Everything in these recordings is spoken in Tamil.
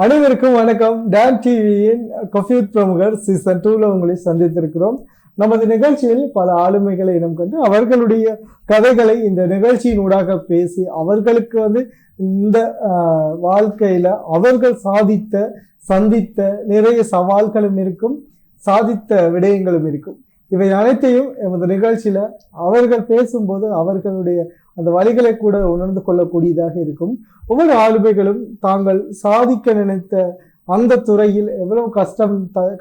அனைவருக்கும் வணக்கம். டான் டிவியின் கஃப்யூத் பிரமுகர் சீசன் 2ல உங்களை சந்தித்திருக்கிறோம். நமது நிகழ்ச்சியில் பல ஆளுமைகளை இனம் கண்டு அவர்களுடைய கதைகளை இந்த நிகழ்ச்சியின் ஊடாக பேசி அவர்களுக்கு இந்த வாழ்க்கையில அவர்கள் சந்தித்த நிறைய சவால்களும் இருக்கும், சாதித்த விடயங்களும் இருக்கும். இவை அனைத்தையும் எமது நிகழ்ச்சியில அவர்கள் பேசும்போது அவர்களுடைய அந்த வழிகளை கூட உணர்ந்து கொள்ளக்கூடியதாக இருக்கும். ஒவ்வொரு ஆளுமைகளும் தாங்கள் சாதிக்க நினைத்த அந்த துறையில் எவ்வளவு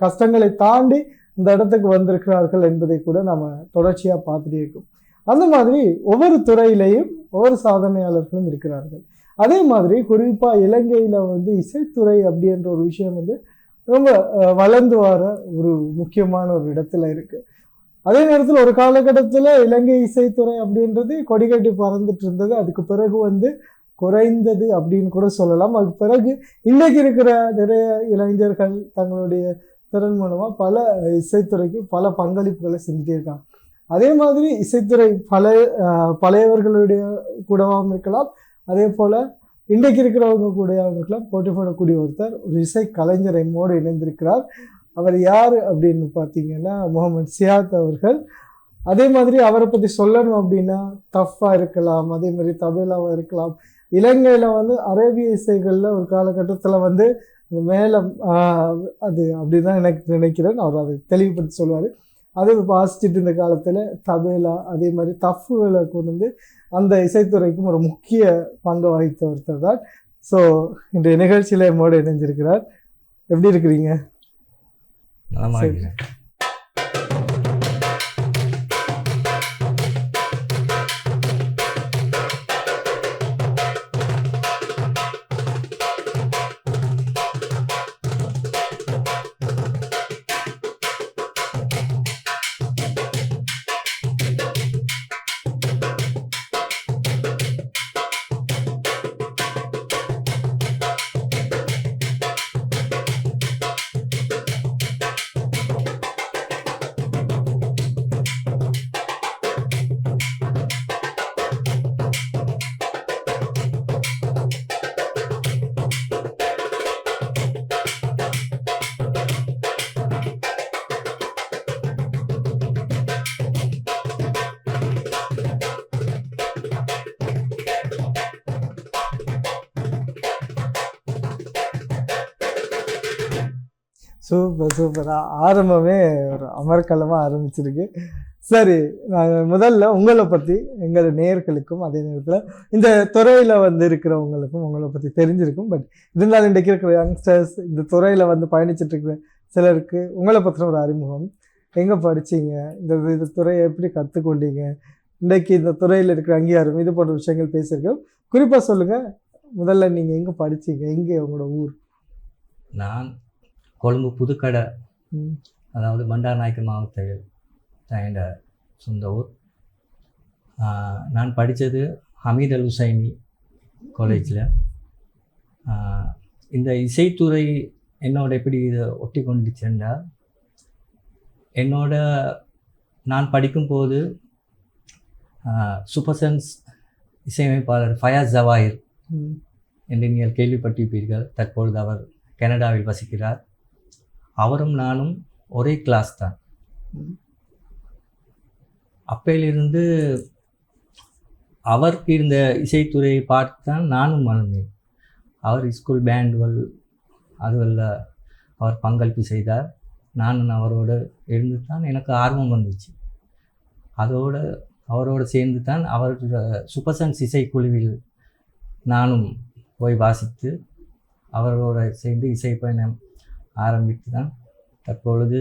கஷ்டங்களை தாண்டி இந்த இடத்துக்கு வந்திருக்கிறார்கள் என்பதை கூட நம்ம தொடர்ச்சியா பார்த்துட்டே இருக்கோம். அந்த மாதிரி ஒவ்வொரு துறையிலையும் ஒவ்வொரு சாதனையாளர்களும் இருக்கிறார்கள். அதே மாதிரி குறிப்பா இலங்கையில இசைத்துறை அப்படின்ற ஒரு விஷயம் ரொம்ப வளர்ந்து வர ஒரு முக்கியமான ஒரு இடத்துல இருக்கு. அதே நேரத்தில் ஒரு காலகட்டத்தில் இலங்கை இசைத்துறை அப்படின்றது கொடிகட்டி பறந்துட்டு இருந்தது. அதுக்கு பிறகு குறைந்தது அப்படின்னு கூட சொல்லலாம். அதுக்கு பிறகு இன்னைக்கு இருக்கிற நிறைய இளைஞர்கள் தங்களுடைய திறன் மூலமா பல இசைத்துறைக்கு பல பங்களிப்புகளை செஞ்சுட்டே இருக்காங்க. அதே மாதிரி இசைத்துறை பழையவர்களுடைய கூடவாகவும் இருக்கலாம், அதே போல இன்றைக்கு இருக்கிறவங்க கூடவாகவும் இருக்கலாம். போட்டி போடக்கூடிய ஒருத்தர் ஒரு இசை கலைஞர் எம்மோடு இணைந்திருக்கிறார். அவர் யார் அப்படின்னு பார்த்தீங்கன்னா முகமது சியாத் அவர்கள். அதே மாதிரி அவரை பற்றி சொல்லணும் அப்படின்னா தஃபா இருக்கலாம், அதே மாதிரி தபேலாவாக இருக்கலாம். இலங்கையில் அரேபிய இசைகளில் ஒரு காலகட்டத்தில் மேலம் அது அப்படிதான் எனக்கு நினைக்கிறேன். அவர் அதை தெளிவுபடுத்தி சொல்லுவார். அதை வாசிச்சுட்டு இந்த காலத்தில் தபேலா அதே மாதிரி தஃப்புகளை கொண்டு அந்த இசைத்துறைக்கும் ஒரு முக்கிய பங்கு வகித்த ஒருத்தர் தான். ஸோ இன்றைய நிகழ்ச்சியில் என்னோடு இணைஞ்சிருக்கிறார். எப்படி இருக்கிறீங்க? சூப்பர். ஆரம்பமே ஒரு அமர்க்கலமாக ஆரம்பிச்சிருக்கு. சரி, நாங்கள் முதல்ல உங்களை பற்றி எங்கள் நேயர்களுக்கும் அதே நேரத்தில் இந்த துறையில் இருக்கிறவங்களுக்கும் உங்களை பற்றி தெரிஞ்சிருக்கும். பட் இருந்தாலும் இன்றைக்கு இருக்கிற யங்ஸ்டர்ஸ் இந்த துறையில் பயணிச்சுட்டு இருக்கிற சிலருக்கு உங்களை பற்றின ஒரு அறிமுகம். எங்கே படித்தீங்க, இந்த துறையை எப்படி கற்றுக்கொண்டீங்க, இன்றைக்கு இந்த துறையில் இருக்கிற அங்கீகாரம், இது போன்ற விஷயங்கள் பேசியிருக்கோம். குறிப்பாக சொல்லுங்கள், முதல்ல நீங்கள் எங்கே படித்தீங்க, எங்கே உங்களோட ஊர்? நான் கொழும்பு புதுக்கடை, அதாவது பண்டாரநாயக்க மாவட்டத்தில் என் சொந்த ஊர். நான் படித்தது ஹமீத் அல் ஹுசைனி காலேஜில். இந்த இசைத்துறை என்னோட எப்படி இதை ஒட்டி கொண்டுச்சுன்னா, நான் படிக்கும்போது சூப்பர்சன்ஸ் இசையமைப்பாளர் ஃபயாஸ் ஜவாஹிர் என்று நீங்கள் கேள்விப்பட்டிருப்பீர்கள். தற்பொழுது அவர் கனடாவில் வசிக்கிறார். அவரும் நானும் ஒரே கிளாஸ் தான். அப்பையிலிருந்து அவருக்கு இருந்த இசைத்துறையை பார்த்து தான் நானும் வளர்ந்தேன். அவர் ஸ்கூல் பேண்டுகள் அதுகளில் அவர் பங்களிப்பு செய்தார். நானும் அவரோடு இருந்து தான் எனக்கு ஆர்வம் வந்துச்சு. அவரோடு சேர்ந்து தான் அவர் சூப்பர்சன்ஸ் இசைக்குழுவில் நானும் போய் வாசித்து அவரோட சேர்ந்து இசை பயணம் ஆரம்பித்து தான் தற்பொழுது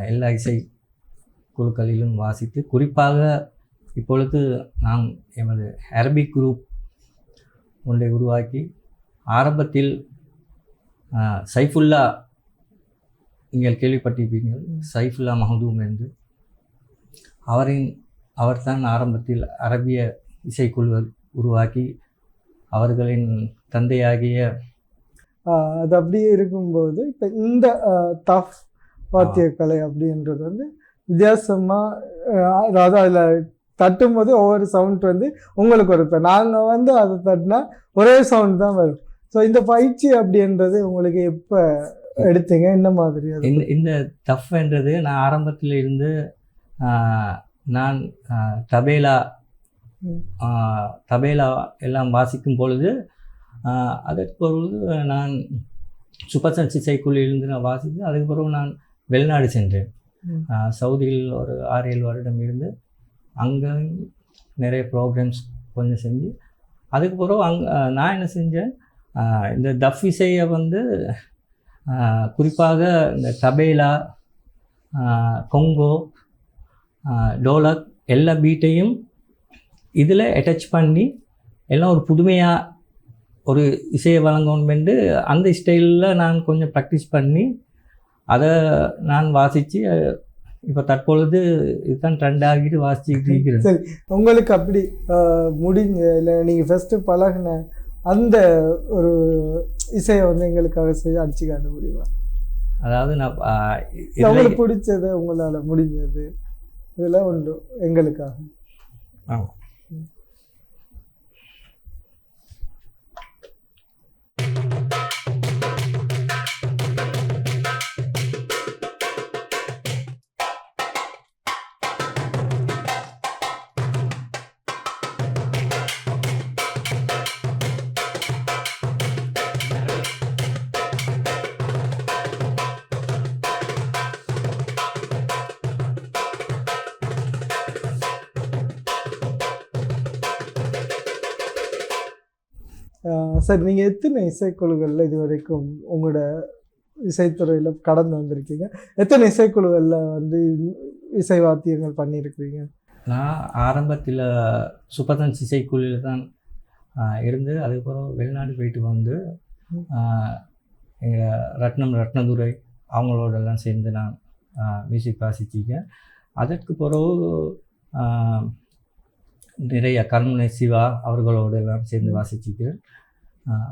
எல்லா இசை குழுக்களிலும் வாசித்து, குறிப்பாக இப்பொழுது நாம் எமது அரபிக் குரூப் ஒன்றை உருவாக்கி, ஆரம்பத்தில் சைஃபுல்லா, நீங்கள் கேள்விப்பட்டிருப்பீர்கள், சைஃபுல்லா மஹதூம் என்று அவர்தான் ஆரம்பத்தில் அரபிய இசைக்குழுவை உருவாக்கி அவர்களின் தந்தையாகிய அது அப்படியே இருக்கும்போது இப்போ இந்த தஃப் வாத்திய கலை அப்படின்றது வித்தியாசமாக, அதாவது அதில் தட்டும்போது ஒவ்வொரு சவுண்ட் உங்களுக்கு வரும். இப்போ நாங்கள் அதை தட்டினா ஒரே சவுண்ட் தான் வரும். ஸோ இந்த பயிற்சி அப்படின்றது உங்களுக்கு எப்போ எடுத்தீங்க, என்ன மாதிரி அது? இந்த தஃப்ன்றது நான் ஆரம்பத்தில் இருந்து நான் தபேலா எல்லாம் வாசிக்கும் பொழுது அதற்கு பொழுது நான் சுப்பசன் இசைக்குழுவிலிருந்து நான் வாசித்து அதுக்கு பிறகு நான் வெளிநாடு சென்றேன். சவுதியில் ஒரு 6-7 வருடம் இருந்து அங்கே நிறைய ப்ரோக்ராம்ஸ் கொஞ்சம் செஞ்சு அதுக்கு பிறகு நான் என்ன செஞ்சேன், இந்த தஃப் இசையை வந்து குறிப்பாக இந்த தபேலா, கொங்கோ, டோலக் எல்லா பீட்டையும் இதில் அட்டாச் பண்ணி எல்லாம் ஒரு புதுமையாக ஒரு இசையை வழங்கணுமென்று அந்த ஸ்டைலில் நான் கொஞ்சம் ப்ராக்டிஸ் பண்ணி அதை நான் வாசித்து இப்போ தற்பொழுது இதுதான் ட்ரெண்ட் ஆகிட்டு வாசிச்சுக்கிட்டு இருக்கிறேன். சரி, உங்களுக்கு அப்படி முடிஞ்ச இல்லை நீங்கள் ஃபஸ்ட்டு பழகின அந்த ஒரு இசையை வந்து எங்களுக்காக அடிச்சு காட்ட முடியுமா? அதாவது நான் உங்களுக்கு பிடிச்சது, உங்களால் முடிஞ்சது இதெல்லாம் உண்டு எங்களுக்காக. ஆமாம். சரி, நீங்கள் எத்தனை இசைக்குழுக்களில் இது வரைக்கும் உங்களோட இசைத்துறையில் கடந்து வந்திருக்கீங்க? எத்தனை இசைக்குழுக்களில் வந்து இசை வாத்தியங்கள் பண்ணியிருக்கிறீங்க? நான் ஆரம்பத்தில் சுப்பதன்ஸ் இசைக்குழுவில் தான் இருந்து அதுக்கப்புறம் வெளிநாடு போயிட்டு வந்து எங்கள் ரத்னதுரை அவங்களோடெல்லாம் சேர்ந்து நான் மியூசிக் வாசிச்சிருக்கேன். அதற்கு பிறகு நிறைய கர்மனை சிவா அவர்களோடெல்லாம் சேர்ந்து வாசிச்சிருக்கேன்.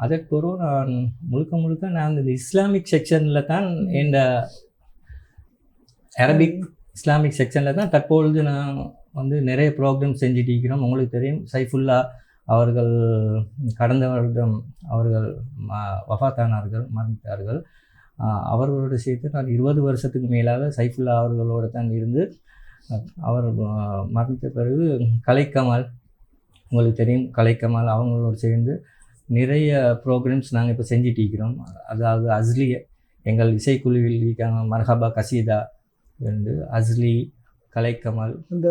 அதற்கு பிறகு நான் முழுக்க நான் இந்த இஸ்லாமிக் செக்ஷனில் தான் இந்த அரபிக் இஸ்லாமிக் செக்ஷனில் தான் தற்பொழுது நான் வந்து நிறைய ப்ரோக்ராம் செஞ்சுட்டு இருக்கிறோம். உங்களுக்கு தெரியும், சைஃபுல்லா அவர்கள் கடந்த வருடம் அவர்கள் வஃபாத்தானார்கள், மரணித்தார்கள். அவர்களோடு சேர்த்து நான் 20 வருஷத்துக்கு மேலாக சைஃபுல்லா அவர்களோடு தான் இருந்து அவர் மரணித்த பிறகு கலைக்கமால், உங்களுக்கு தெரியும், கலைக்கமால் அவங்களோடு சேர்ந்து நிறைய ப்ரோக்ராம்ஸ் நாங்கள் இப்போ செஞ்சுட்டு இருக்கிறோம். அதாவது அஸ்லி எங்கள் இசைக்குழுவில் இருக்காங்க, மர்ஹபா கசீதா வந்து அஸ்லி, கலைக்கமால். இந்த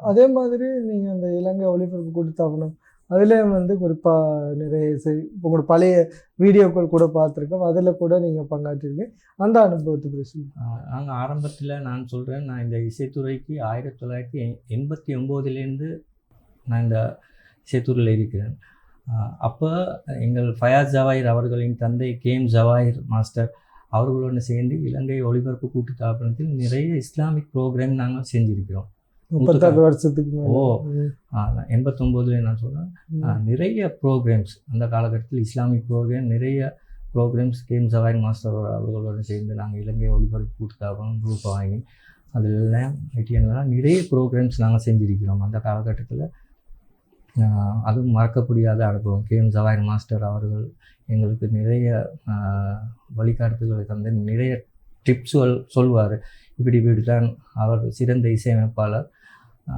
அதே மாதிரி நீங்கள் அந்த இலங்கை ஒளிபரப்பு கொடுத்தாகணும், அதில் வந்து குறிப்பாக நிறைய இசை உங்களோட பழைய வீடியோக்கள் கூட பார்த்துருக்கோம், அதில் கூட நீங்கள் பங்காற்றிருக்கீங்க. அந்த அனுபவத்தை பற்றி நாங்கள் ஆரம்பத்தில் நான் சொல்கிறேன், நான் இந்த இசைத்துறைக்கு 1989 நான் இந்த இசைத்துறையில் இருக்கிறேன். அப்போ எங்கள் ஃபயாஸ் ஜவாஹிர் அவர்களின் தந்தை கேம் ஜவாஹிர் மாஸ்டர் அவர்களோடு சேர்ந்து இலங்கை ஒளிபரப்பு கூட்டு தாபனத்தில் நிறைய இஸ்லாமிக் ப்ரோக்ராம் நாங்கள் செஞ்சுருக்கிறோம். 36 வருஷத்துக்கு 89 நான் சொல்கிறேன். நிறைய ப்ரோக்ராம்ஸ் அந்த காலகட்டத்தில் இஸ்லாமிக் ப்ரோக்ராம் நிறைய ப்ரோக்ராம்ஸ் கேம் ஜவாஹிர் மாஸ்டர் அவர்களோடு சேர்ந்து நாங்கள் இலங்கை ஒளிபரப்பு கூட்டு தாபனம் குரூப் வாங்கி அதிலெல்லாம் ஐடிஎன்லாம் நிறைய ப்ரோக்ராம்ஸ் நாங்கள் செஞ்சுருக்கிறோம் அந்த காலகட்டத்தில். அதுவும் மறக்க முடியாத அனுபவம். கேம் ஜவாஹிர் மாஸ்டர் அவர்கள் எங்களுக்கு நிறைய வழிகாட்டுதல்களை தந்து நிறைய டிப்ஸுகள் சொல்வார். இப்படி தான் அவர் சிறந்த இசையமைப்பாளர்.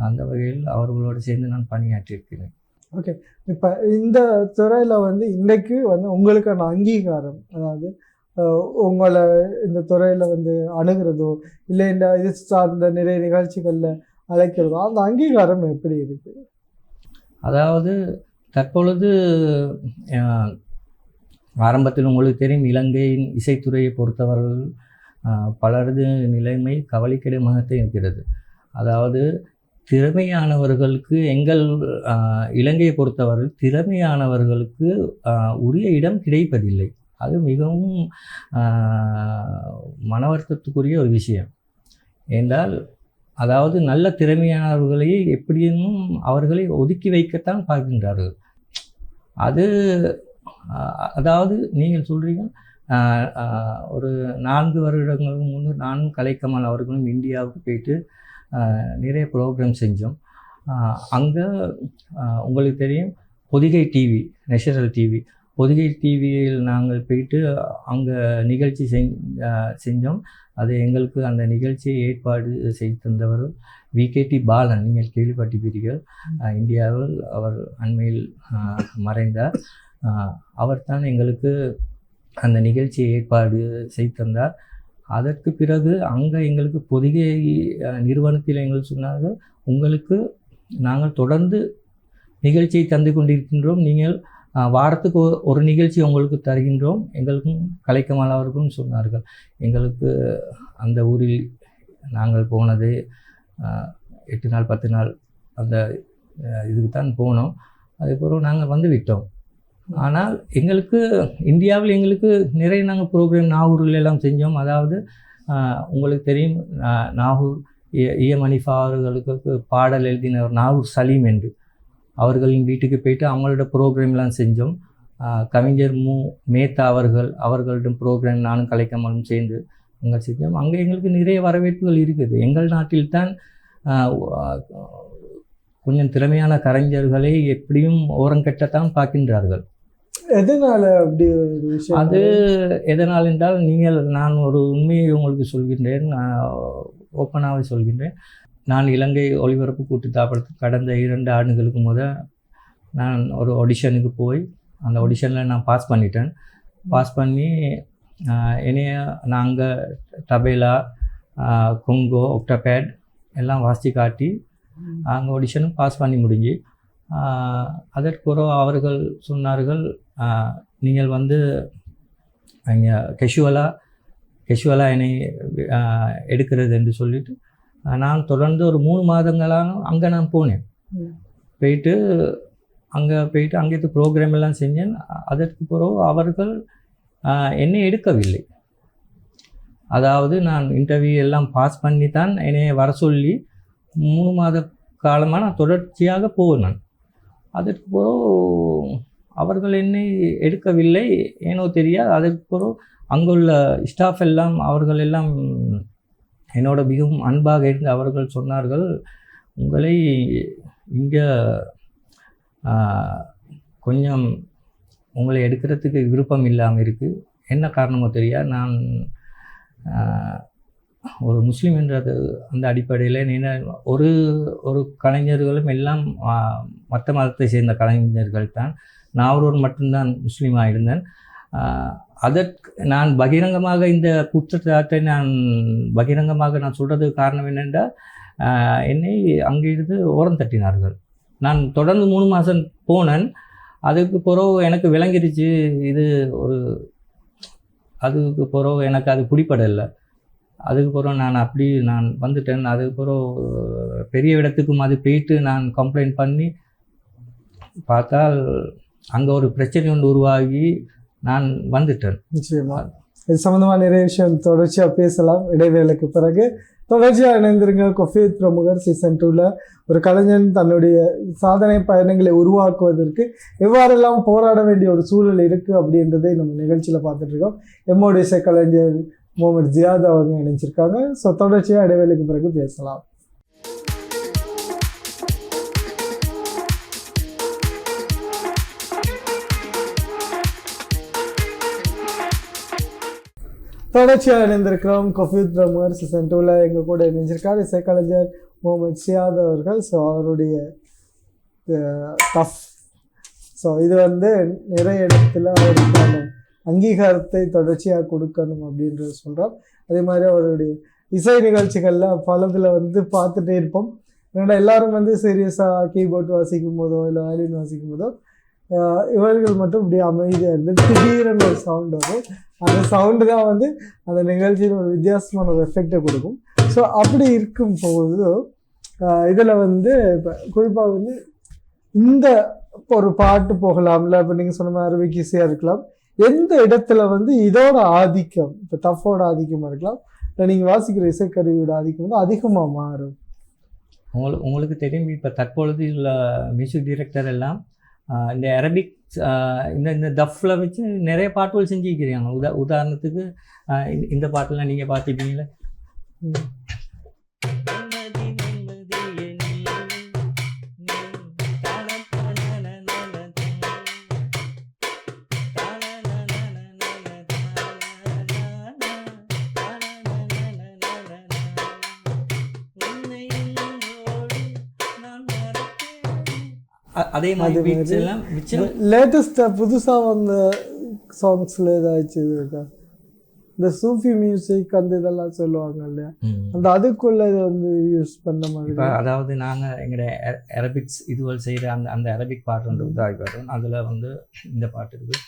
அந்த வகையில் அவர்களோடு சேர்ந்து நான் பணியாற்றியிருக்கிறேன். ஓகே, இப்போ இந்த துறையில் வந்து இன்றைக்கு வந்து உங்களுக்கான அங்கீகாரம், அதாவது உங்களை இந்த துறையில் வந்து அணுகிறதோ இல்லை இந்த இது சார்ந்த நிறைய நிகழ்ச்சிகளில் அழைக்கிறதோ, அந்த அங்கீகாரம் எப்படி இருக்குது? அதாவது தற்பொழுது ஆரம்பத்தில் உங்களுக்கு தெரியும், இலங்கையின் இசைத்துறையை பொறுத்தவர்கள் பலரது நிலைமை கவலைக்கிடமாகத்தான் இருக்கிறது. அதாவது திறமையானவர்களுக்கு எங்கள் இலங்கையை பொறுத்தவரை திறமையானவர்களுக்கு உரிய இடம் கிடைப்பதில்லை. அது மிகவும் மனவருத்தத்துக்குரிய ஒரு விஷயம். என்றால் அதாவது நல்ல திறமையானவர்களை எப்படியும் அவர்களை ஒதுக்கி வைக்கத்தான் பார்க்கின்றார்கள். அது அதாவது நீங்கள் சொல்கிறீங்க, ஒரு 4 வருடங்களுக்கு முன்பு நானும் கலைக்கமால் அவர்களும் இந்தியாவுக்கு போயிட்டு நிறைய ப்ரோக்ராம் செஞ்சோம். அங்கே உங்களுக்கு தெரியும், Podhigai TV, national TV Podhigai டிவியில் நாங்கள் போயிட்டு அங்கே நிகழ்ச்சி செஞ்சோம். அது எங்களுக்கு அந்த நிகழ்ச்சியை ஏற்பாடு செய்து தந்தவர் விகேடி பாலன், நீங்கள் கேள்விப்பட்டிருப்பீர்கள். இந்தியாவில் அவர் அண்மையில் மறைந்தார். அவர்தான் எங்களுக்கு அந்த நிகழ்ச்சியை ஏற்பாடு செய்து தந்தார். அதற்கு பிறகு அங்கே எங்களுக்கு பொதிகை நிறுவனத்தில் எங்களுக்கு சொன்னார்கள், உங்களுக்கு நாங்கள் தொடர்ந்து நிகழ்ச்சியை தந்து கொண்டிருக்கின்றோம், நீங்கள் வாரத்துக்கு ஒரு நிகழ்ச்சி உங்களுக்கு தருகின்றோம், எங்களுக்கும் கலைக்கமலாவருக்கும் சொன்னார்கள். எங்களுக்கு அந்த ஊரில் நாங்கள் போனது 8 நாள் 10 நாள் அந்த இதுக்கு தான் போனோம். அதுக்கப்புறம் நாங்கள் வந்து விட்டோம். ஆனால் எங்களுக்கு இந்தியாவில் எங்களுக்கு நிறைய நாங்கள் ப்ரோக்ராம் நாகூரில் எல்லாம் செஞ்சோம். அதாவது உங்களுக்கு தெரியும், நாகூர் இஎம் ஹனீஃபா அவர்களுக்கு பாடல் எழுதினவர் நாகூர் சலீம் என்று, அவர்களின் வீட்டுக்கு போயிட்டு அவங்களோட ப்ரோக்ராம்லாம் செஞ்சோம். கவிஞர் மேத்தா அவர்களோட ப்ரோக்ராம் நானும் கலைக்கமலும் சேர்ந்து அங்கே செஞ்சோம். அங்கே எங்களுக்கு நிறைய வரவேற்புகள் இருக்குது. எங்கள் நாட்டில்தான் கொஞ்சம் திறமையான கலைஞர்களை எப்படியும் ஓரங்கட்டத்தான் பார்க்கின்றார்கள். எதனால அப்படி ஒரு விஷயம்? அது எதனால் என்றால், நான் ஒரு உண்மையை உங்களுக்கு சொல்கின்றேன், ஓப்பனாகவே சொல்கின்றேன். நான் இலங்கை ஒளிபரப்பு கூட்டுத்தாபனத்துக்கு கடந்த 2 ஆண்டுகளுக்கு நான் ஒரு ஆடிஷனுக்கு போய் அந்த ஆடிஷனில் நான் பாஸ் பண்ணிட்டேன். பாஸ் பண்ணி என்னைய நாங்கள் தபேலா, கொங்கோ, ஒக்டபேட் எல்லாம் வாசித்து காட்டி அங்கே ஆடிஷனும் பாஸ் பண்ணி முடிஞ்சு, அதற்கு பிறகு அவர்கள் சொன்னார்கள், நீங்கள் வந்து அங்கே கெஷுவலாக என்னை எடுக்கிறது என்று சொல்லிட்டு நான் தொடர்ந்து ஒரு 3 மாதங்களாக அங்கே நான் போனேன். போயிட்டு அங்கேருந்து ப்ரோக்ராம் எல்லாம் செஞ்சேன். அதற்கு பிறகு அவர்கள் என்னை எடுக்கவில்லை. அதாவது நான் இன்டர்வியூ எல்லாம் பாஸ் பண்ணி தான் என்னை வர சொல்லி 3 மாத காலமாக நான் தொடர்ச்சியாக போனேன். அதற்கு பிறகு அவர்கள் என்னை எடுக்கவில்லை, ஏனோ தெரியாது. அதற்கு பிறகு அங்குள்ள ஸ்டாஃப் எல்லாம் அவர்கள் எல்லாம் என்னோட மிகவும் அன்பாக இருந்து அவர்கள் சொன்னார்கள், உங்களை இங்கே கொஞ்சம் உங்களை எடுக்கிறதுக்கு விருப்பம் இல்லாமல் இருக்குது. என்ன காரணமோ தெரியாது. நான் ஒரு முஸ்லீம் என்றது அந்த அடிப்படையில் ஒரு கலைஞர்களும் எல்லாம் மற்ற மதத்தை சேர்ந்த கலைஞர்கள் தான். நான் ஒரு மட்டும்தான் முஸ்லீமாக இருந்தேன். அதற்கு நான் பகிரங்கமாக இந்த குற்றச்சாட்டை நான் சொல்கிறதுக்கு காரணம் என்னென்றால், என்னை அங்கிருந்து ஓரம் தட்டினார்கள். நான் தொடர்ந்து 3 மாதம் போனேன். அதுக்கு பிறகு எனக்கு விளங்கிடுச்சு, அதுக்கு பிறகு எனக்கு அது பிடிப்படலை. அதுக்கு பிறகு நான் வந்துட்டேன். அதுக்கு பிறகு பெரிய இடத்துக்கும் அது போயிட்டு நான் கம்ப்ளைண்ட் பண்ணி பார்த்தால் அங்கே ஒரு பிரச்சனை ஒன்று உருவாகி நான் வந்துட்டேன். நிச்சயமா இது சம்மந்தமாக நிறைய விஷயம் தொடர்ச்சியாக பேசலாம் இடைவேளைக்கு பிறகு. தொடர்ச்சியாக இணைந்திருங்க. காஃபி வித் பிரமுகர் சீசன் 2ல் ஒரு கலைஞன் தன்னுடைய சாதனை பயணங்களை உருவாக்குவதற்கு எவ்வாறெல்லாம் போராட வேண்டிய ஒரு சூழல் இருக்குது அப்படின்றதை நம்ம நிகழ்ச்சியில் பார்த்துட்ருக்கோம். எம்மோடைய இசை கலைஞர் முகமது ஜியாத் அவங்க இணைஞ்சிருக்காங்க. ஸோ தொடர்ச்சியாக இடைவேளைக்கு பிறகு பேசலாம். தொடர்ச்சியாக இணைந்திருக்கிறோம். காஃபி வித் பிரமுகர் சீசன் 2ல் எங்கள் கூட இணைஞ்சிருக்கார் இசைக்கலைஞர் முகமது ஜியாத் அவர்கள். ஸோ அவருடைய டஃப் இது நிறைய இடத்துல அவருக்கான அங்கீகாரத்தை தொடர்ச்சியாக கொடுக்கணும் அப்படின்றது சொல்கிறோம். அதே மாதிரி அவருடைய இசை நிகழ்ச்சிகளில் பலதில் பார்த்துட்டே இருப்போம். ஏன்னா எல்லாரும் சீரியஸாக கீபோர்ட் வாசிக்கும் போதோ இல்லை வயலின் வாசிக்கும் போதோ இவர்கள் மட்டும் இப்படி அமைதியாக இருந்து திடீர்னு ஒரு சவுண்டு வரும். அந்த சவுண்டு தான் அந்த நிகழ்ச்சியில் ஒரு வித்தியாசமான ஒரு எஃபெக்டை கொடுக்கும். ஸோ அப்படி இருக்கும் போது இதில் இப்போ குறிப்பாக இந்த ஒரு பாட்டு போகலாம்ல, இப்போ நீங்கள் சொன்ன மாதிரி அரபிக் இசையாக இருக்கலாம், எந்த இடத்துல இதோட ஆதிக்கம், இப்போ டஃபோட ஆதிக்கமாக இருக்கலாம், இல்லை நீங்கள் வாசிக்கிற இசைக்கருவியோட ஆதிக்கம் அதிகமாக மாறும். உங்களுக்கு தெரியும், இப்போ தற்பொழுது உள்ள மியூசிக் டைரக்டர் எல்லாம் இந்த அரபிக் இந்த தஃப்பில் வச்சு நிறைய பாட்டுகள் செஞ்சுக்கிறாங்க. உதாரணத்துக்கு இந்த பாட்டெல்லாம் நீங்கள் பார்த்துப்பீங்களே, அதே மாதிரி பீட்ஸ் எல்லாம் மிச்சம். லேட்டஸ்ட்டாக புதுசாக வந்த சாங்ஸில் ஏதாச்சும் இருக்கா? இந்த சூஃபி மியூசிக் அந்த இதெல்லாம் சொல்லுவாங்க இல்லையா, அந்த அதுக்குள்ள இதை வந்து யூஸ் பண்ண மாதிரி. இப்போ அதாவது நாங்கள் எங்களோட அரபிக்ஸ் இதுவரை செய்கிற அந்த அரபிக் பாட்டு வந்து உதாவி பாடுறோம். அதில் வந்து இந்த பாட்டு இருக்குது.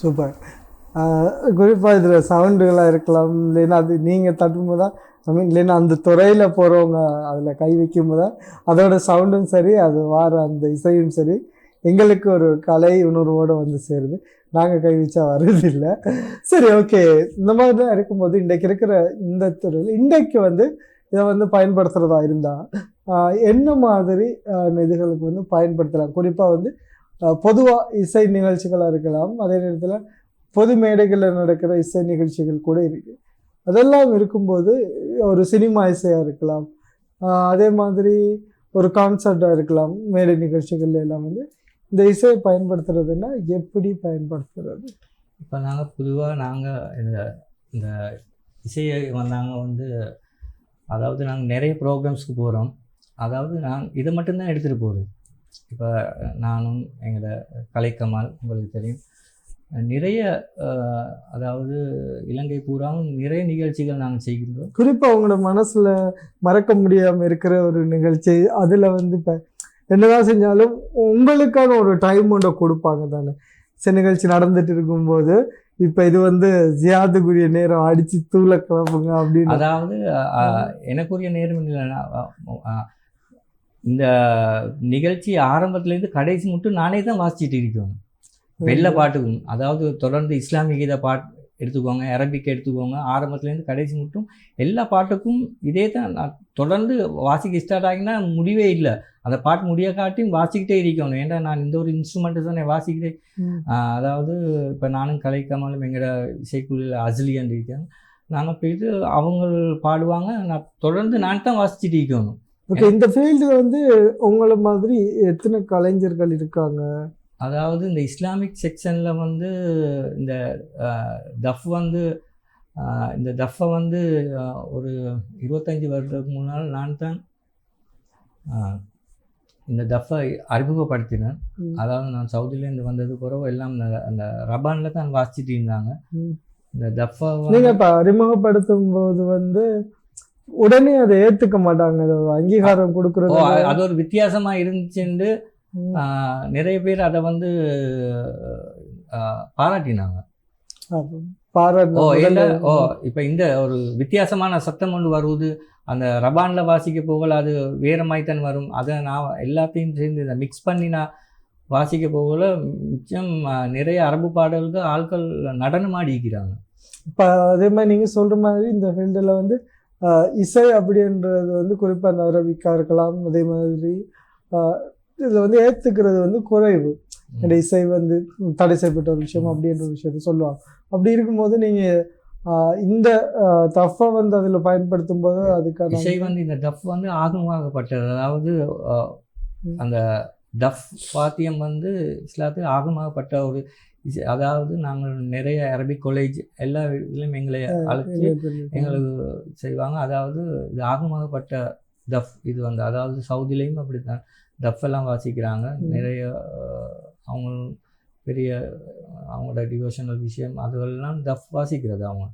சூப்பர். குறிப்பாக இதில் சவுண்டுகளாக இருக்கலாம், இல்லைன்னா அது நீங்கள் தட்டும்போது தான், ஐ மீன் இல்லைன்னா அந்த துறையில் போகிறவங்க அதில் கை வைக்கும்போது தான் அதோட சவுண்டும் சரி, அது வார அந்த இசையும் சரி எங்களுக்கு ஒரு கலை உணர்வோடு வந்து சேருது. நாங்கள் கை வச்சா வருதில்லை. சரி, ஓகே. இந்த மாதிரி தான் இருக்கும்போது இன்றைக்கு இருக்கிற இந்த துறையில் இன்றைக்கு வந்து இதை வந்து பயன்படுத்துகிறதா இருந்தால் என்ன மாதிரி இதுகளுக்கு வந்து பயன்படுத்தலாம்? குறிப்பாக வந்து பொதுவாக இசை நிகழ்ச்சிகளாக இருக்கலாம், அதே நேரத்தில் பொது மேடைகளில் நடக்கிற இசை நிகழ்ச்சிகள் கூட இருக்குது. அதெல்லாம் இருக்கும்போது ஒரு சினிமா இசையாக இருக்கலாம், அதே மாதிரி ஒரு கான்சர்ட்டாக இருக்கலாம், மேடை நிகழ்ச்சிகள் எல்லாம் வந்து இந்த இசையை பயன்படுத்துறதுன்னா எப்படி பயன்படுத்துறது? இப்போ நாங்கள் இந்த இசையை நாங்கள் வந்து அதாவது நாங்கள் நிறைய ப்ரோக்ராம்ஸ்க்கு போகிறோம். அதாவது இதை மட்டும்தான் எடுத்துகிட்டு போகிறது. இப்போ நானும் எங்களோட கலைக்கமால் உங்களுக்கு தெரியும், நிறைய அதாவது இலங்கை பூராவும் நிறைய நிகழ்ச்சிகள் நாங்கள் செய்கின்றோம். குறிப்பாக அவங்களோட மனசில் மறக்க முடியாமல் இருக்கிற ஒரு நிகழ்ச்சி, அதில் வந்து இப்போ என்னதான் செஞ்சாலும் உங்களுக்கான ஒரு டைம் ஒன்றை கொடுப்பாங்க தானே. இசை நிகழ்ச்சி நடந்துட்டு இருக்கும்போது இப்போ இது வந்து ஜியாதுக்குரிய நேரம், அடித்து தூளை கிளப்புங்க அப்படின்னு. அதாவது எனக்குரிய நேரம் இல்லைன்னா இந்த நிகழ்ச்சி ஆரம்பத்துலேருந்து கடைசி மட்டும் நானே தான் வாசிச்சுட்டு இருக்கேன். வெள்ளை பாட்டுக்கும், அதாவது தொடர்ந்து இஸ்லாமிய கீத பாட்டு எடுத்துக்கோங்க, அரபிக் எடுத்துக்கோங்க, ஆரம்பத்துலேருந்து கடைசி மட்டும் எல்லா பாட்டுக்கும் இதே தான் நான் தொடர்ந்து வாசிக்க ஸ்டார்ட் ஆகினா முடிவே இல்லை. அந்த பாட்டு முடிய காட்டியும் வாசிக்கிட்டே இருக்கணும். ஏன்னா நான் இந்த ஒரு இன்ஸ்ட்ருமெண்ட்டு தான் வாசிக்கிட்டே. அதாவது இப்போ நானும் கலைக்கமாலும் எங்களோட இசைக்குழுவில் அஸ்லியான் இருக்காங்க, நாங்கள் போயிட்டு அவங்க பாடுவாங்க, நான் தொடர்ந்து நான் தான் வாசிச்சுட்டு இருக்கணும். ஓகே. இந்த ஃபீல்டில் வந்து உங்களை மாதிரி எத்தனை கலைஞர்கள் இருக்காங்க? அதாவது இந்த இஸ்லாமிக் செக்ஷனில் வந்து இந்த தஃப் வந்து இந்த தஃப்பை வந்து ஒரு 25 வருடத்துக்கு முன்னால் நான் தான் இந்த தஃப்பை அறிமுகப்படுத்தினேன். அதாவது நான் சவுதியிலேருந்து வந்தது பிறகு எல்லாம் அந்த ரபானில் தான் வாசிச்சுட்டு இருந்தாங்க. இந்த தஃப்பை நீங்கள் இப்போ அறிமுகப்படுத்தும் போது வந்து உடனே அதை ஏற்றுக்க மாட்டாங்க, அங்கீகாரம் கொடுக்குறது. அது ஒரு வித்தியாசமாக இருந்துச்சுன்னு நிறைய பேர் அதை வந்து பாராட்டினாங்க. இப்போ இந்த ஒரு வித்தியாசமான சத்தம் ஒன்று வருவது, அந்த ரபானில் வாசிக்க போகல அது வேறு மாதிரி தான் வரும். அதை நான் எல்லாத்தையும் சேர்ந்து இதை மிக்ஸ் பண்ணி நான் வாசிக்க போகல மிச்சம் நிறைய அரபு பாடல்கள் ஆட்கள் நடனம் ஆடிக்கிறாங்க. இப்போ அதே மாதிரி நீங்கள் சொல்கிற மாதிரி இந்த ஃபீல்டில் வந்து இசை அப்படின்றது வந்து குறிப்பாக அந்த அரபிக்காக இருக்கலாம், அதே மாதிரி இதில் வந்து ஏற்றுக்கிறது வந்து குறைவு. இந்த இசை வந்து தடை செய்யப்பட்ட ஒரு விஷயம் அப்படின்ற ஒரு விஷயத்த சொல்லுவாங்க. அப்படி இருக்கும்போது நீங்கள் இந்த தஃப்பை வந்து அதில் பயன்படுத்தும் போது அதுக்கான இசை வந்து இந்த டஃப் வந்து ஆகமாகப்பட்டது. அதாவது அந்த டஃப் வாத்தியம் வந்து இஸ்லாத்துக்கு ஆகமாகப்பட்ட ஒரு இசை. அதாவது நாங்கள் நிறைய அரபிக் காலேஜ் எல்லா இதுலையும் எங்களை அழைச்சி எங்களுக்கு செய்வாங்க. அதாவது இது ஆகமாகப்பட்ட டஃப் இது வந்து, அதாவது சவுதிலையும் அப்படி தான் டஃப் எல்லாம் வாசிக்கிறாங்க. நிறைய அவங்க பெரிய அவங்களோட டிவோஷனல் விஷயம் அதுவெல்லாம் டஃப் வாசிக்கிறது அவங்க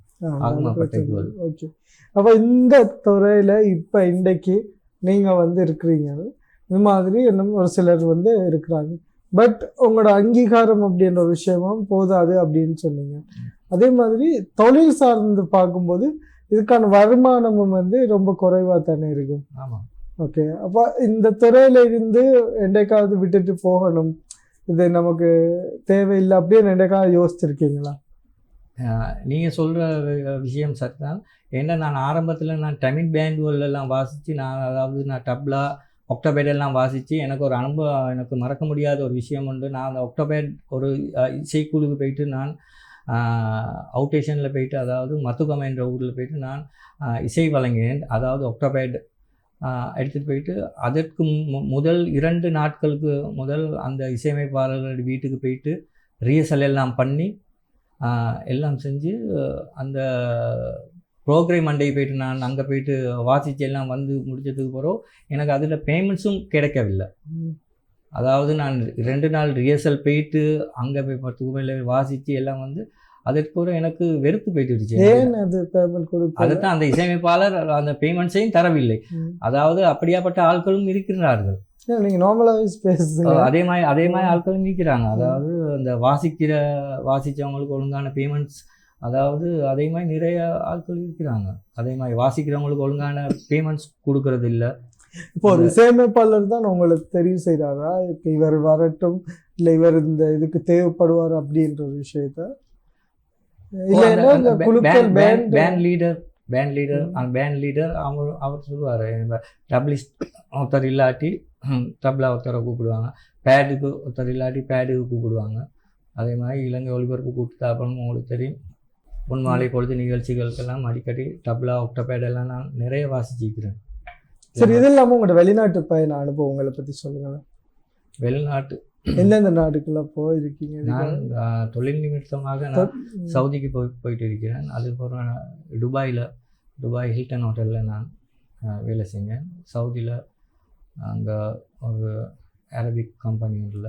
ஆகமாகப்பட்ட இதுவல். ஓகே, அப்போ இந்த துறையில் இப்போ இன்றைக்கு நீங்கள் வந்து இருக்கிறீங்க, இது மாதிரி இன்னும் ஒரு சிலர் வந்து இருக்கிறாங்க. பட் உங்களோட அங்கீகாரம் அப்படின்ற ஒரு விஷயமும் போதாது அப்படின்னு சொன்னீங்க. அதே மாதிரி தொழில் சார்ந்து பார்க்கும்போது இதுக்கான வருமானமும் வந்து ரொம்ப குறைவாக தானே இருக்கும். ஆமாம். ஓகே, அப்போ இந்த துறையில இருந்து என்றைக்காவது விட்டுட்டு போகணும், இது நமக்கு தேவையில்லை அப்படின்னு என்றைக்காவது யோசிச்சிருக்கீங்களா? நீங்கள் சொல்கிற விஷயம் சரிதான். ஏன்னா நான் ஆரம்பத்தில் நான் தமிழ் பேண்டுவெல்லாம் வாசித்து நான் தப்லா ஒக்டோபேட் எல்லாம் வாசித்து எனக்கு ஒரு அனுபவம், எனக்கு மறக்க முடியாத ஒரு விஷயம் உண்டு. நான் அந்த ஒக்டோபேட் ஒரு இசைக்குழுவுக்கு போயிட்டு நான் அவுட்டேஷனில் போயிட்டு, அதாவது மத்துகம் என்ற ஊரில் போயிட்டு நான் இசை வழங்கினேன். அதாவது ஒக்டோபேட் எடுத்துகிட்டு போயிட்டு அதற்கு முதல் 2 நாட்களுக்கு முதல் அந்த இசையமைப்பாளர்களுடைய வீட்டுக்கு போயிட்டு ரிஹர்சல் எல்லாம் பண்ணி எல்லாம் செஞ்சு அந்த ப்ரோக்ராம் மண்டே போயிட்டு நான் அங்கே போயிட்டு வாசித்து எல்லாம் வந்து முடிச்சதுக்கு பிறகு எனக்கு அதில் பேமெண்ட்ஸும் கிடைக்கவில்லை. அதாவது நான் 2 நாள் ரிஹர்சல் போயிட்டு அங்கே போய் 10 ரூபாயில் வாசித்து எல்லாம் வந்து அதற்கு கூட எனக்கு வெறுத்து போயிட்டுருச்சு. ஏன் அது பேமெண்ட் கொடுக்க? அதுதான் அந்த இசையமைப்பாளர் அந்த பேமெண்ட்ஸையும் தரவில்லை. அதாவது அப்படியாப்பட்ட ஆட்களும் இருக்கிறார்கள். நீங்கள் நார்மலாகவே பேசுங்க. அதே மாதிரி ஆட்களும் இருக்கிறாங்க. அதாவது அந்த வாசித்தவங்களுக்கு ஒழுங்கான பேமெண்ட்ஸ், அதாவது அதே மாதிரி நிறைய ஆட்கள் இருக்கிறாங்க. அதே மாதிரி வாசிக்கிறவங்களுக்கு ஒழுங்கான பேமெண்ட்ஸ் கொடுக்கறது இல்லை. இப்போ ஒரு இசையமைப்பாளர் தான் உங்களுக்கு தெரிவு செய்கிறாரா, இப்போ இவர் வரட்டும் இல்லை இவர் இந்த இதுக்கு தேவைப்படுவார் அப்படின்ற ஒரு விஷயத்த? பேண்ட் லீடர் அவர் சொல்லுவார், டப்ளிஸ்ட் ஒருத்தர் இல்லாட்டி தப்லா ஒருத்தரை கூப்பிடுவாங்க, பேடுக்கு ஒருத்தர் இல்லாட்டி பேடுக்கு கூப்பிடுவாங்க. அதே மாதிரி இலங்கை ஒளிபரப்பு கூட்டுத்தாப்பனும் உங்களுக்கு தெரியும், பொன்மாலை பொழுது நிகழ்ச்சிகளுக்கெல்லாம் அடிக்கடி தப்லா ஒக்டோபேடெல்லாம் நான் நிறைய வாசிச்சிருக்கிறேன். சரி, இது இல்லாமல் உங்களோட வெளிநாட்டு பயண அனுபவங்களை பற்றி சொல்லுங்கள். வெளிநாட்டு எந்தெந்த நாட்டுக்கெல்லாம் போயிருக்கீங்க? நான் தொழில் நிமித்தமாக நான் சவுதிக்கு போயிட்டு இருக்கிறேன். அதுக்கப்புறம் துபாய் ஹில்டன் ஹோட்டலில் நான் வேலை செஞ்சேன். சவுதியில் அங்கே ஒரு அரபிக் கம்பெனி உள்ள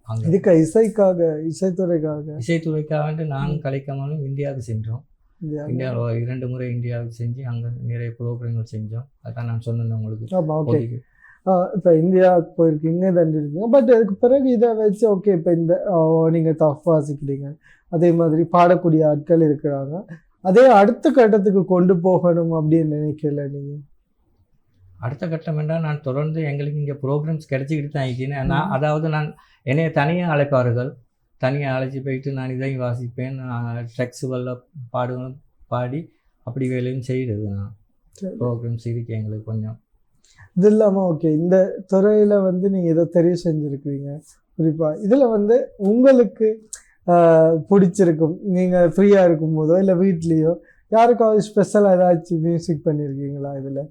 அங்கே இதுக்கு இசைத்துறைக்காக நானும் கலைக்காமலும் இந்தியாவுக்கு சென்றோம். இந்தியாவில் 2 முறை இந்தியாவுக்கு செஞ்சு அங்கே நிறைய ப்ரோக்ராம்கள் செஞ்சோம். அதான் நான் சொன்னேன் உங்களுக்கு. இப்போ இந்தியாவுக்கு போயிருக்கீங்க, தண்டிருக்கீங்க. பட் அதுக்கு பிறகு இதை வச்சு ஓகே, இப்போ இந்த நீங்கள் தஃப் வாசிக்கிறீங்க, அதே மாதிரி பாடக்கூடிய ஆட்கள் இருக்கிறாங்க, அதே அடுத்த கட்டத்துக்கு கொண்டு போகணும் அப்படின்னு நினைக்கல நீங்கள்? அடுத்த கட்டம் என்றால் நான் தொடர்ந்து எங்களுக்கு இங்கே ப்ரோக்ராம்ஸ் கிடைச்சிக்கிட்டு தான் இருக்கேன். அதாவது நான் என்னைய தனியாக அழைப்பார்கள், தனியாக அழைச்சி போயிட்டு நான் இதையும் வாசிப்பேன், ஃப்ளெக்சிபிளில் பாடி அப்படி வேலையும் செய்கிறது. நான் ப்ரோக்ராம்ஸ் இருக்கேன் எங்களுக்கு கொஞ்சம். இது இல்லாமல் ஓகே, இந்த துறையில் வந்து நீங்கள் இதை தெரிவு செஞ்சுருக்கிறீங்க குறிப்பாக. இதில் வந்து உங்களுக்கு பிடிச்சிருக்கும், நீங்கள் ஃப்ரீயாக இருக்கும்போதோ இல்லை வீட்லேயோ யாருக்காவது ஸ்பெஷலாக ஏதாச்சும் மியூசிக் பண்ணியிருக்கீங்களா இதில்?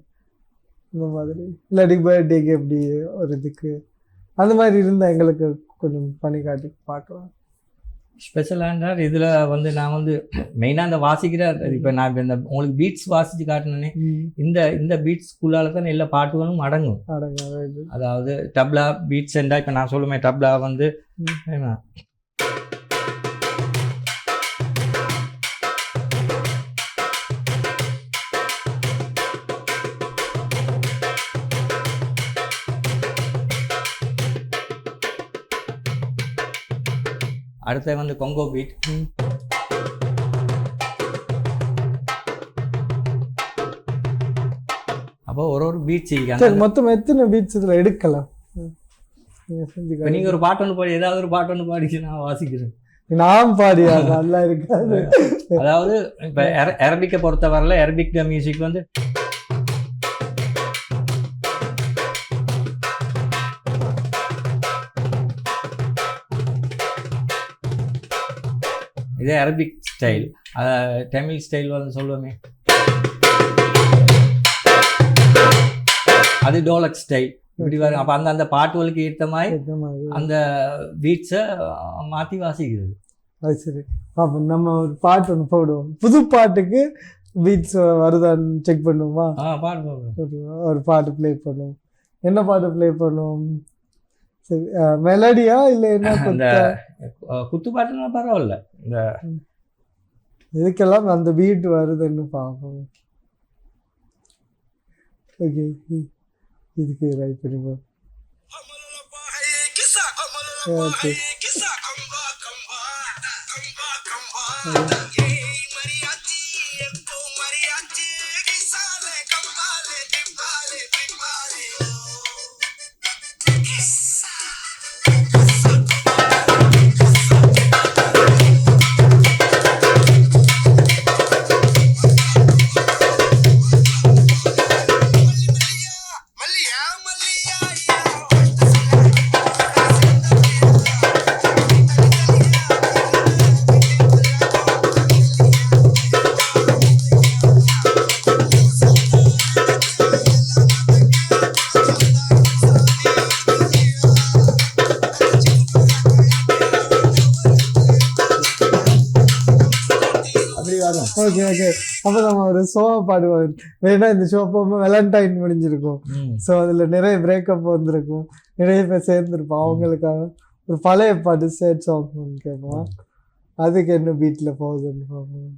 இந்த மாதிரி இல்லாட்டி பர்த்டேக்கு எப்படி ஒரு இதுக்கு அந்த மாதிரி இருந்தால் எங்களுக்கு கொஞ்சம் பண்ணி காட்டி பார்க்கலாம். ஸ்பெஷலாக இதில் வந்து நான் வந்து மெயினாக அந்த வாசிக்கிற, இப்போ நான் இப்போ இந்த உங்களுக்கு பீட்ஸ் வாசித்து காட்டினேனே, இந்த பீட்ஸ்குள்ளால தான் எல்லா பாட்டுகளும் அடங்கும். அதாவது தப்லா பீட்ஸ் என்றால் இப்போ நான் சொல்லுவேன், தப்லா வந்து அடுத்த வந்து கொங்கோ பீட். அப்போ ஒரு பீட்ஸ் இருக்காங்க. மொத்தம் எத்தனை பீட்ஸ் இதில் எடுக்கலாம்? நீங்கள் ஒரு பாட்டு ஒன்று பாடி, ஏதாவது ஒரு பாட்டு ஒன்று பாடிச்சு நான் வாசிக்கிறேன். நான் பாடியா நல்லா இருக்காது. அதாவது இப்போ அரபிக்கை பொறுத்தவரையில் அரபிக் மியூசிக் வந்து இதே அரபிக் ஸ்டைல். தமிழ் ஸ்டைல் வந்து சொல்லுவோமே, அது டோலக் ஸ்டைல் இப்படி வரும். அப்போ அந்த பாட்டுகளுக்கு ஏற்ற மாதிரி அந்த பீட்ஸை மாற்றி வாசிக்கிறது. அது சரி. அப்போ நம்ம ஒரு பாட்டு ஒன்று போடுவோம், புது பாட்டுக்கு பீட்ஸ் வருதான்னு செக் பண்ணுவோமா? பாட்டு போடுவோம். ஒரு பாட்டு ப்ளே பண்ணுவோம். என்ன பாட்டு ப்ளே பண்ணுவோம்? சரி, மெலடியா இல்லை என்ன? இந்த குத்து பாட்டுன்னா பரவாயில்ல, இந்த இதுக்கெல்லாம் அந்த பீட் வருதுன்னு பார்ப்போம். ஓகே, இதுக்கு ரைட் பண்ணுவோம். Okay, okay okay. அப்போ நம்ம ஒரு ஷோவை பாடுவோம். வேணா இந்த ஷோ போகும்போது வேலண்டைன் முடிஞ்சிருக்கும். ஸோ அதில் நிறைய பிரேக்கப் வந்திருக்கும், நிறைய பேர் சேர்ந்துருப்போம். அவங்களுக்காக ஒரு பழைய பாட்டு சேட் சாங் கேட்போம். அதுக்கு என்ன பீட்டில் போகுதுன்னு பார்ப்போம்.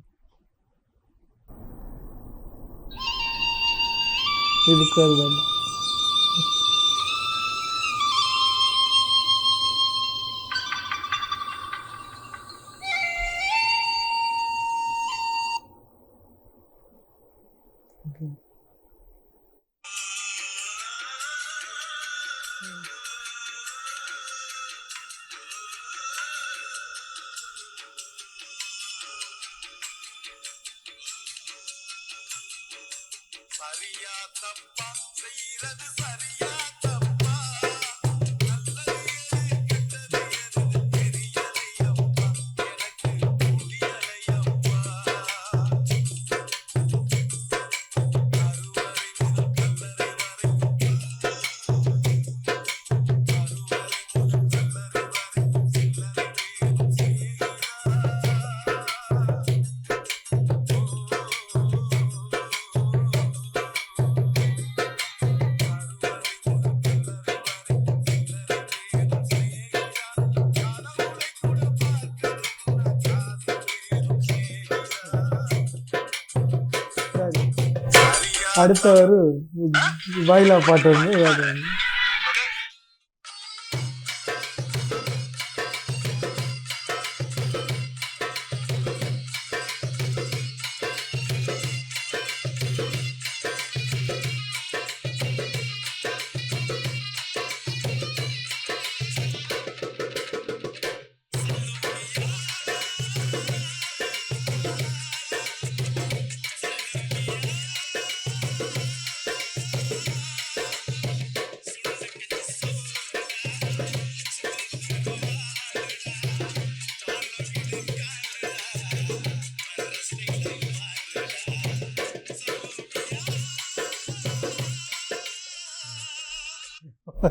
இதுக்கு வருது. சரியா தப்பா செய்யறது, சரியா தப்பா, நல்லது எது கெட்டது எது தெரியலையப்பா, எனக்கு புரியலையப்பா. கருவறை முதல் கல்லறை வரை, அடுத்த ஒரு வாயிலா பாட்டு வந்து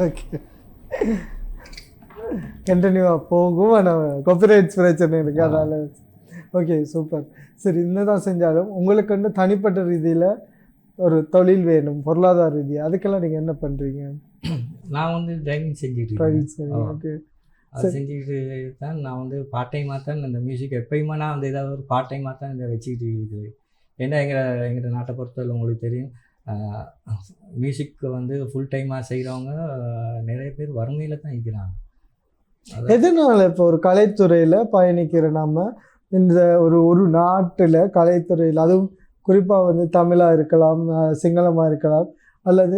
ஓகே கண்டினியூவாக போகும். ஆனால் காப்பிரைட்ஸ் பிரச்சனை இருக்குது, அதனால். Okay, super. சரி, என்னதான் செஞ்சாலும் உங்களுக்கு வந்து தனிப்பட்ட ரீதியில் ஒரு தொழில் வேணும், பொருளாதார ரீதியாக, அதுக்கெல்லாம் நீங்கள் என்ன பண்ணுறீங்க? நான் வந்து டிரைவிங் செஞ்சுட்டு ஓகே, அது செஞ்சுக்கிட்டு தான் நான் வந்து பார்ட் டைமாக தான் இந்த மியூசிக் எப்பயுமே நான் வந்து ஏதாவது ஒரு பார்ட் டைமாக தான் இதை வச்சுக்கிட்டு இருக்குது. ஏன்னா எங்கள் நாட்டை பொறுத்தவரை உங்களுக்கு தெரியும், மியூசிக் வந்து ஃபுல் டைமாக செய்கிறவங்க நிறைய பேர் வறுமையில் தான் இருக்கிறாங்க. எதனால இப்போ ஒரு கலைத்துறையில் பயணிக்கிற நம்ம இந்த ஒரு நாட்டில் கலைத்துறையில், அதுவும் குறிப்பாக வந்து தமிழாக இருக்கலாம், சிங்களமாக இருக்கலாம், அல்லது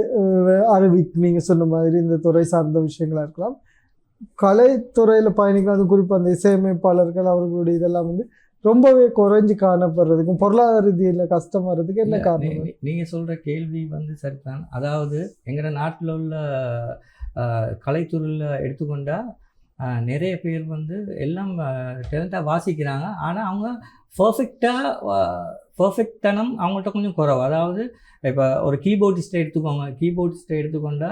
அரபிக் நீங்கள் சொன்ன மாதிரி இந்த துறை சார்ந்த விஷயங்களாக இருக்கலாம், கலைத்துறையில் பயணிக்கலாம், அது குறிப்பாக அந்த இசையமைப்பாளர்கள் அவர்களுடைய இதெல்லாம் வந்து ரொம்பவே குறைஞ்சி காணப்படுறதுக்கும் பொருளாதார ரீதியில் கஷ்டம் வர்றதுக்கு என்ன காரணம்? நீங்கள் சொல்கிற கேள்வி வந்து சரிதான். அதாவது எங்கள் நாட்டில் உள்ள கலைத்துறையில் எடுத்துக்கொண்டால் நிறைய பேர் வந்து எல்லாம் டேலண்ட்டாக வாசிக்கிறாங்க. ஆனால் அவங்க பர்ஃபெக்டானம் அவங்கள்ட்ட கொஞ்சம் குறைவு. அதாவது இப்போ ஒரு கீபோர்டிஸ்ட்டை எடுத்துக்கோங்க. கீபோர்டிஸ்ட்டை எடுத்துக்கொண்டா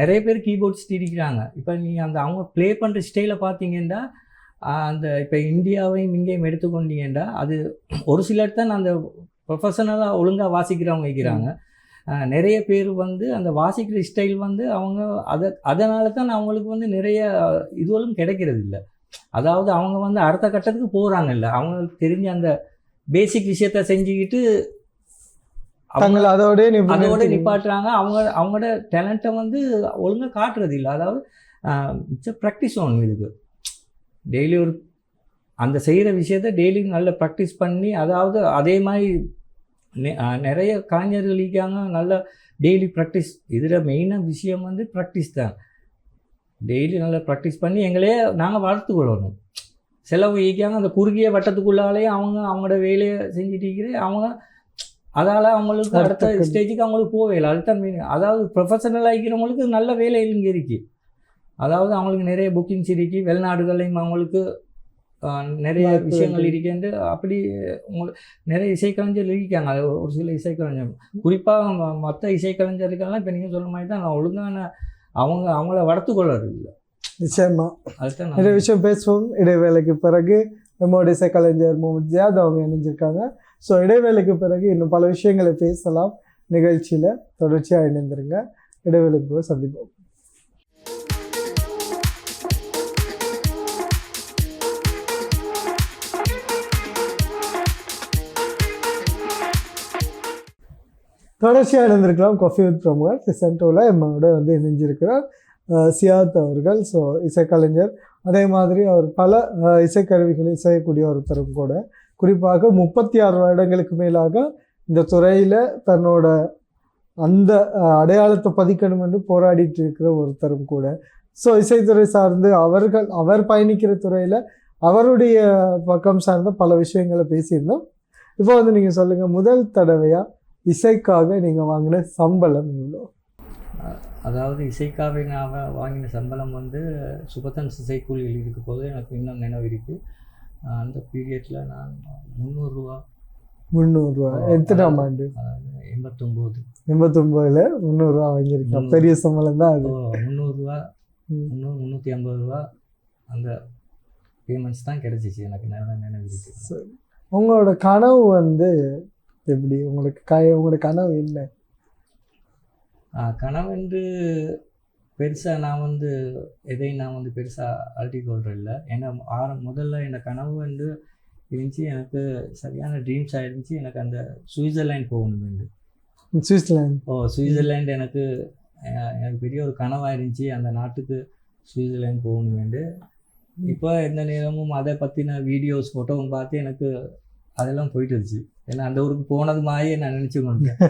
நிறைய பேர் கீபோர்டிஸ்ட் இருக்கிறாங்க. இப்போ நீங்கள் அந்த அவங்க ப்ளே பண்ணுற ஸ்டைலை பார்த்தீங்கன்னா அந்த இப்போ இந்தியாவையும் இங்கேயும் எடுத்துக்கொண்டீங்கன்னா அது ஒரு சிலர் தான் அந்த ப்ரொஃபஷனலாக ஒழுங்காக வாசிக்கிறவங்க இருக்கிறாங்க. நிறைய பேர் வந்து அந்த வாசிக்கிற ஸ்டைல் வந்து அவங்க அதனால தான் அவங்களுக்கு வந்து நிறைய இதுவரும் கிடைக்கிறது இல்லை. அதாவது அவங்க வந்து அடுத்த கட்டத்துக்கு போகிறாங்க இல்லை, அவங்களுக்கு தெரிஞ்ச அந்த பேசிக் விஷயத்த செஞ்சுக்கிட்டு அதோட நிப்பாட்டுறாங்க. அவங்களோட டேலண்ட்டை வந்து ஒழுங்காக காட்டுறது இல்லை. அதாவது ப்ராக்டிஸ் ஆகணும். இதுக்கு டெய்லி ஒரு அந்த செய்கிற விஷயத்த டெய்லி நல்ல ப்ராக்டிஸ் பண்ணி, அதாவது அதே மாதிரி நிறைய கலைஞர்கள் இருக்காங்க நல்ல டெய்லி ப்ராக்டிஸ். இதில் மெயினாக விஷயம் வந்து ப்ராக்டிஸ் தான். டெய்லி நல்லா ப்ராக்டிஸ் பண்ணி எங்களையே நாங்கள் வளர்த்துக்கொள்ளணும். சிலவங்க இருக்காங்க அந்த குறுகிய வட்டத்துக்குள்ளாலேயே அவங்களோட வேலையை செஞ்சுட்டு இருக்கிற அவங்க அதால் அவங்களுக்கு அடுத்த ஸ்டேஜுக்கு அவங்களுக்கு போவே இல்லை. அதுதான் மெயின். அதாவது ப்ரொஃபஷனல் ஆகிக்கிறவங்களுக்கு நல்ல வேலை இங்கே இருக்குது. அதாவது அவங்களுக்கு நிறைய புக்கிங்ஸ் இருக்குது, வெளிநாடுகளையும் அவங்களுக்கு நிறைய விஷயங்கள் இருக்குன்னு அப்படி உங்களுக்கு நிறைய இசைக்கலைஞர் இருக்காங்க. அது ஒரு சில இசைக்கலைஞர் குறிப்பாக மற்ற இசைக்கலைஞர்கள்லாம் இப்போ நீங்கள் சொல்ல மாதிரி தான் நான் ஒழுங்கான அவங்கள வளர்த்துக்கொள்வது இல்லை. நிச்சயமா அதுதான் நிறைய விஷயம் பேசுவோம். இடைவேளைக்கு பிறகு நம்மளுடைய இசைக்கலைஞர் முகமது ஜியாத் அவங்க இணைஞ்சிருக்காங்க. ஸோ இடைவேளைக்கு பிறகு இன்னும் பல விஷயங்களை பேசலாம். நிகழ்ச்சியில் தொடர்ச்சியாக இணைந்திருங்க. இடைவேளைக்கு போய் சந்திப்போம். தொடர்ச்சியாக இருந்திருக்கலாம் காஃபி வித் பிரமுகர் சீசன் 2ல நம்மளோட வந்து இணைஞ்சிருக்கிறார் சியாத் அவர்கள். ஸோ இசைக்கலைஞர், அதே மாதிரி அவர் பல இசைக்கருவிகளை இசையக்கூடிய ஒருத்தரும் கூட. குறிப்பாக 36 வருடங்களுக்கு மேலாக இந்த துறையில் தன்னோட அந்த அடையாளத்தை பதிக்கணும் என்று போராடிட்டு இருக்கிற ஒருத்தரும் கூட. ஸோ இசைத்துறை சார்ந்து அவர் பயணிக்கிற துறையில் அவருடைய பக்கம் சார்ந்த பல விஷயங்களை பேசியிருந்தோம். இப்போ வந்து நீங்கள் சொல்லுங்கள், முதல் தடவையாக இசைக்காக நீங்கள் வாங்கின சம்பளம் எவ்வளோ? அதாவது இசைக்காக நான் வாங்கின சம்பளம் வந்து சுபத்தன்ஸ் இசைக்கூலியில் இருக்க போது எனக்கு இன்னும் நினைவு இருக்குது. அந்த பீரியடில் நான் 300 ரூபா எத்தனாம் ஆண்டு? 89 300 ரூபா வாங்கியிருக்கேன். பெரிய சம்பளம் தான் அது. 300 ரூபா 350 ரூபா அந்த பேமெண்ட்ஸ் தான் கிடைச்சிச்சு எனக்கு நினைவு இருக்குது. உங்களோட கனவு வந்து எப்படி? உங்களோட கனவு என்ன? கனவென்று பெருசாக நான் வந்து எதையும் நான் வந்து பெருசாக அழட்டிக்கொள்கிறேன் இல்லை. ஏன்னா முதல்ல என் கனவு வந்து இருந்துச்சு, எனக்கு சரியான ட்ரீம்ஸ் ஆகிருந்துச்சு. எனக்கு அந்த சுவிட்சர்லாண்ட் போகணும் வேண்டும். சுவிட்சர்லாண்ட் எனக்கு பெரிய ஒரு கனவாக இருந்துச்சு. அந்த நாட்டுக்கு சுவிட்சர்லாண்ட் போகணும் வேண்டும். இப்போ எந்த நேரமும் அதை பற்றின வீடியோஸ் ஃபோட்டோவும் பார்த்து எனக்கு அதெல்லாம் போயிட்டு இருந்துச்சு. ஏன்னா அந்த ஊருக்கு போனது மாதிரியே நான் நினச்சி கொண்டேன்.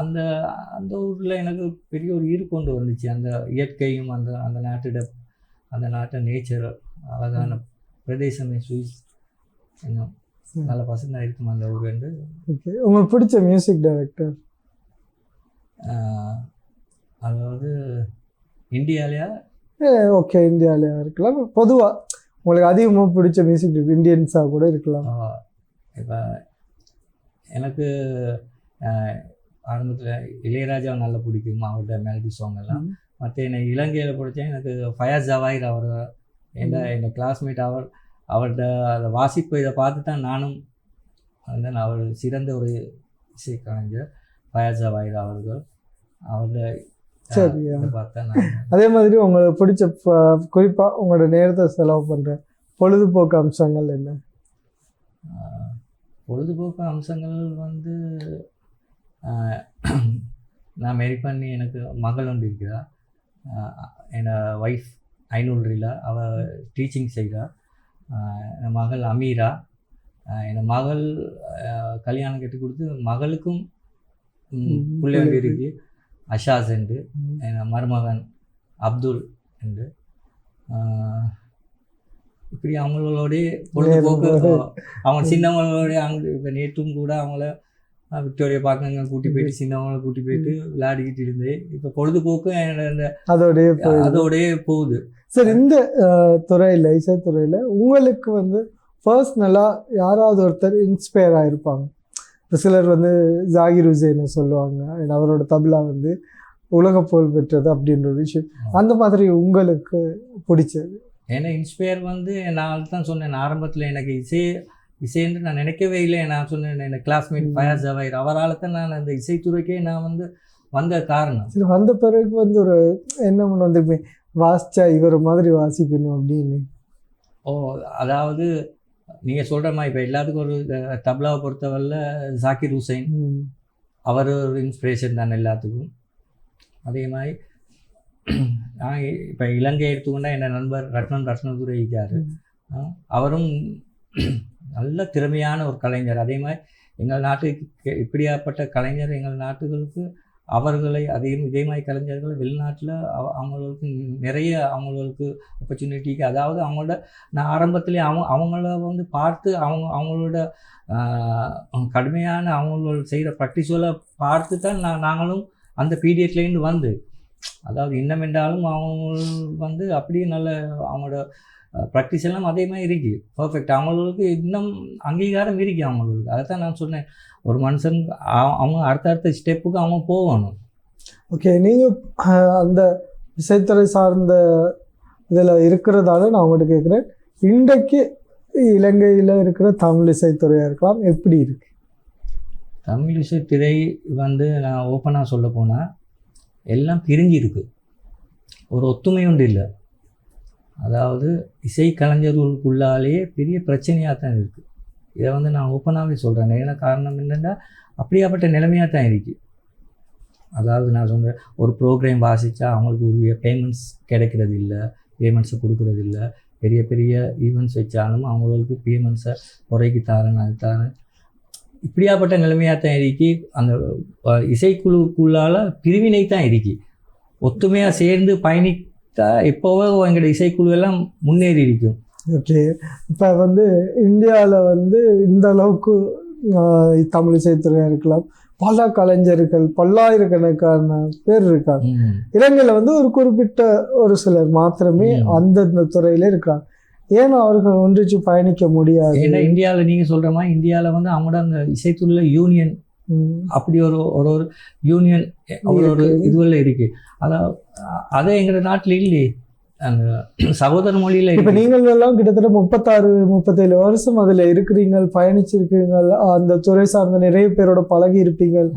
அந்த அந்த ஊரில் எனக்கு பெரிய ஒரு ஈர்ப்பு கொண்டு வந்துச்சு. அந்த இயற்கையும் அந்த நாட்டு நேச்சர், அழகான பிரதேசமே சுவிஸ் இன்னும் நல்ல பசங்க இருக்கும் அந்த ஊர். வந்து உங்களுக்கு பிடிச்ச மியூசிக் டைரக்டர்? அதாவது இந்தியாவிலையா? ஓகே, இந்தியாவிலையா இருக்கலாம். பொதுவாக உங்களுக்கு அதிகமாக பிடிச்ச மியூசிக் இந்தியன்ஸாக கூட இருக்கலாம். இப்போ எனக்கு ஆரம்பத்தில் இளையராஜாவை நல்லா பிடிக்கும், அவரோட மெலடி சாங் எல்லாம். மற்ற என்னை இலங்கையில் பிடிச்சா எனக்கு ஃபயாஸ் ஜவாஹிர் அவர் என்னை கிளாஸ்மேட். அவரோட அந்த வாசிப்பு இதை பார்த்து தான் நானும் வந்து அவர் சிறந்த ஒரு இசை கலைஞர் ஃபயாஸ் ஜவாஹிர் அவர்கள். அவரோட பார்த்தா நான் அதே மாதிரி உங்களுக்கு பிடிச்ச குறிப்பாக உங்களோட நேரத்தை செலவு பண்ணுற பொழுதுபோக்கு அம்சங்கள் என்ன? பொழுதுபோக்கு அம்சங்கள் வந்து நான் மேரி பண்ணி எனக்கு மகள் ஒன்று இருக்கிறா. என்னோட ஒய்ஃப் ஐநூறுல அவள் டீச்சிங் செய்கிறா. என் மகள் அமீரா. என் மகள் கல்யாணம் கட்டி கொடுத்து மகளுக்கும் பிள்ளை ஒன்று இருக்குது, அஷாஸ் என்று. என் மருமகன் அப்துல் என்று. இப்படி அவங்களோடைய பொழுதுபோக்கு அவங்க சின்னவங்களோடைய அவங்க இப்போ நேற்றும் கூட அவங்கள விக்டோரியா பார்க்க கூட்டி போயிட்டு சின்னவங்களை கூட்டி போயிட்டு விளையாடிக்கிட்டு இருந்தேன். இப்போ பொழுதுபோக்கு அந்த அதோடயே போகுது. சரி, இந்த துறையில் இசைத்துறையில் உங்களுக்கு வந்து பர்சனலாக யாராவது ஒருத்தர் இன்ஸ்பயர் ஆகிருப்பாங்க? இப்போ சிலர் வந்து ஜாகிர் ஹுசேனை சொல்லுவாங்க, அவரோட தபலா வந்து உலக புகழ் பெற்றது அப்படின்ற ஒரு விஷயம். அந்த மாதிரி உங்களுக்கு பிடிச்சது? ஏன்னா இன்ஸ்பயர் வந்து நான் தான் சொன்னேன் ஆரம்பத்தில், எனக்கு இசைன்னு நான் நினைக்கவே இல்லை. நான் சொன்னேன் எனக்கு கிளாஸ்மேட் ஃபயாஸ் ஜவாஹிர், அவரால் தான் நான் அந்த இசைத்துறைக்கே நான் வந்து வந்த காரணம். சரி, வந்த பிறகு வந்து ஒரு என்ன ஒன்று வந்து வாசிச்சா இவர் மாதிரி வாசிக்கணும் அப்படின்னு. அதாவது நீங்கள் சொல்கிற மாதிரி இப்போ எல்லாத்துக்கும் ஒரு தபலாவை பொறுத்தவரையில் ஜாகிர் ஹுசைன் அவர் ஒரு இன்ஸ்பிரேஷன் தான் எல்லாத்துக்கும். அதே மாதிரி நான் இப்போ இலங்கை எடுத்துக்கொண்டா என் நண்பர் ரத்னதுரை இருக்கார், அவரும் நல்ல திறமையான ஒரு கலைஞர். அதே மாதிரி எங்கள் நாட்டுக்கு இப்படியாப்பட்ட கலைஞர் எங்கள் நாட்டுகளுக்கு அவர்களை இதே மாதிரி கலைஞர்கள் வெளிநாட்டில் அவங்களுக்கு நிறைய அவங்களுக்கு ஆப்பர்ச்சுனிட்டிக்கு, அதாவது அவங்களோட நான் ஆரம்பத்திலே அவங்கள வந்து பார்த்து அவங்களோட கடுமையான அவங்களோட செய்கிற ப்ராக்டிஸுகளை பார்த்து தான் நாங்களும் அந்த பீரியட்லேருந்து வந்து, அதாவது இன்னும் என்றாலும் அவங்க வந்து அப்படியே நல்ல அவங்களோட ப்ராக்டிஸ் எல்லாம் அதே மாதிரி இருக்குது, பர்ஃபெக்ட். அவங்களுக்கு இன்னும் அங்கீகாரம் இருக்குது அவங்களுக்கு. அதை தான் நான் சொன்னேன், ஒரு மனுஷன் அவங்க அடுத்த ஸ்டெப்புக்கு அவங்க போகணும். ஓகே, நீங்கள் அந்த இசைத்துறை சார்ந்த இதில் இருக்கிறதால நான் உங்கள்கிட்ட கேட்குறேன், இன்றைக்கு இலங்கையில் இருக்கிற தமிழ் இசைத்துறையாக இருக்கலாம், எப்படி இருக்கு தமிழ் இசைத்துறை வந்து நான் ஓப்பனாக சொல்ல போனால் எல்லாம் பிரிஞ்சிருக்கு, ஒரு ஒத்துமை ஒன்று இல்லை. அதாவது இசை கலைஞர்களுக்குள்ளாலேயே பெரிய பிரச்சனையாக தான் இருக்குது. இதை வந்து நான் ஓப்பனாகவே சொல்கிறேன். ஏன்னா காரணம் என்னென்னா அப்படியாப்பட்ட நிலைமையாக தான் இருக்குது. அதாவது நான் சொல்கிறேன், ஒரு ப்ரோக்ராம் வாசித்தா அவங்களுக்கு உரிய பேமெண்ட்ஸ் கிடைக்கிறது இல்லை, பேமெண்ட்ஸை கொடுக்குறது இல்லை. பெரிய பெரிய ஈவெண்ட்ஸ் வச்சாலும் அவங்களுக்கு பேமெண்ட்ஸை குறைக்கு தரேன், அது தரேன். இப்படியாப்பட்ட நிலைமையாக தான் இருக்கு. அந்த இசைக்குழுக்குள்ளால் பிரிவினை தான் இருக்கு. ஒத்துமையாக சேர்ந்து பயணித்தா எப்போவோ எங்களோட இசைக்குழு எல்லாம் முன்னேறி இருக்கும். ஓகே, இப்போ வந்து இந்தியாவில் வந்து இந்த அளவுக்கு தமிழ் இசைத்துறையாக இருக்கலாம், பல கலைஞர்கள் பல்லாயிரக்கணக்கான பேர் இருக்காங்க. இலங்கையில் வந்து ஒரு குறிப்பிட்ட ஒரு சிலர் மாத்திரமே அந்தந்த துறையில இருக்காங்க. ஏன்னா அவர்கள் ஒன்றிச்சு பயணிக்க முடியாது. ஏன்னா இந்தியாவில் நீங்கள் சொல்கிற மாதிரி இந்தியாவில் வந்து அவங்களோட அந்த இசைத்துறையில யூனியன் அப்படி ஒரு யூனியன் ஒரு இதுவெல்லாம் இருக்குது. அதாவது அதே எங்கள் நாட்டில் இல்லையே, அந்த சகோதர மொழியில். இப்போ நீங்கள் எல்லாம் கிட்டத்தட்ட 36-37 வருஷம் அதில் இருக்கிறீங்க, பயணிச்சிருக்கீங்க, அந்த துறை சார்ந்த நிறைய பேரோட பழகி இருப்பீங்க,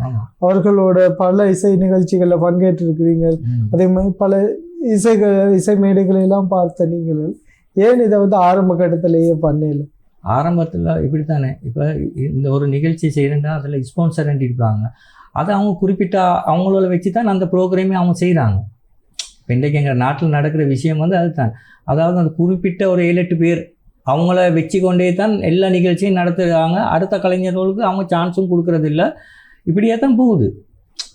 அவர்களோட பல இசை நிகழ்ச்சிகளில் பங்கேற்றிருக்கிறீங்க, அதே மாதிரி பல இசை மேடைகளை எல்லாம் பார்த்த நீங்கள் ஏன் இதை வந்து ஆரம்ப கட்டத்திலேயே பண்ணல? ஆரம்பத்தில் இப்படி தானே, இப்போ இந்த ஒரு நிகழ்ச்சி செய்கிறேன்னா அதில் ஸ்பான்சர் இருப்பாங்க, அதை அவங்க குறிப்பிட்ட அவங்களோட வச்சு தான் அந்த ப்ரோக்ராமே அவங்க செய்கிறாங்க. இப்போ இன்றைக்கு எங்கள் நாட்டில் நடக்கிற விஷயம் வந்து அதுதான். அதாவது அந்த குறிப்பிட்ட ஒரு 7-8 பேர் அவங்கள வச்சு கொண்டே தான் எல்லா நிகழ்ச்சியும் நடத்துகிறாங்க. அடுத்த கலைஞர்களுக்கு அவங்க சான்ஸும் கொடுக்கறதில்ல. இப்படியே தான் போகுது.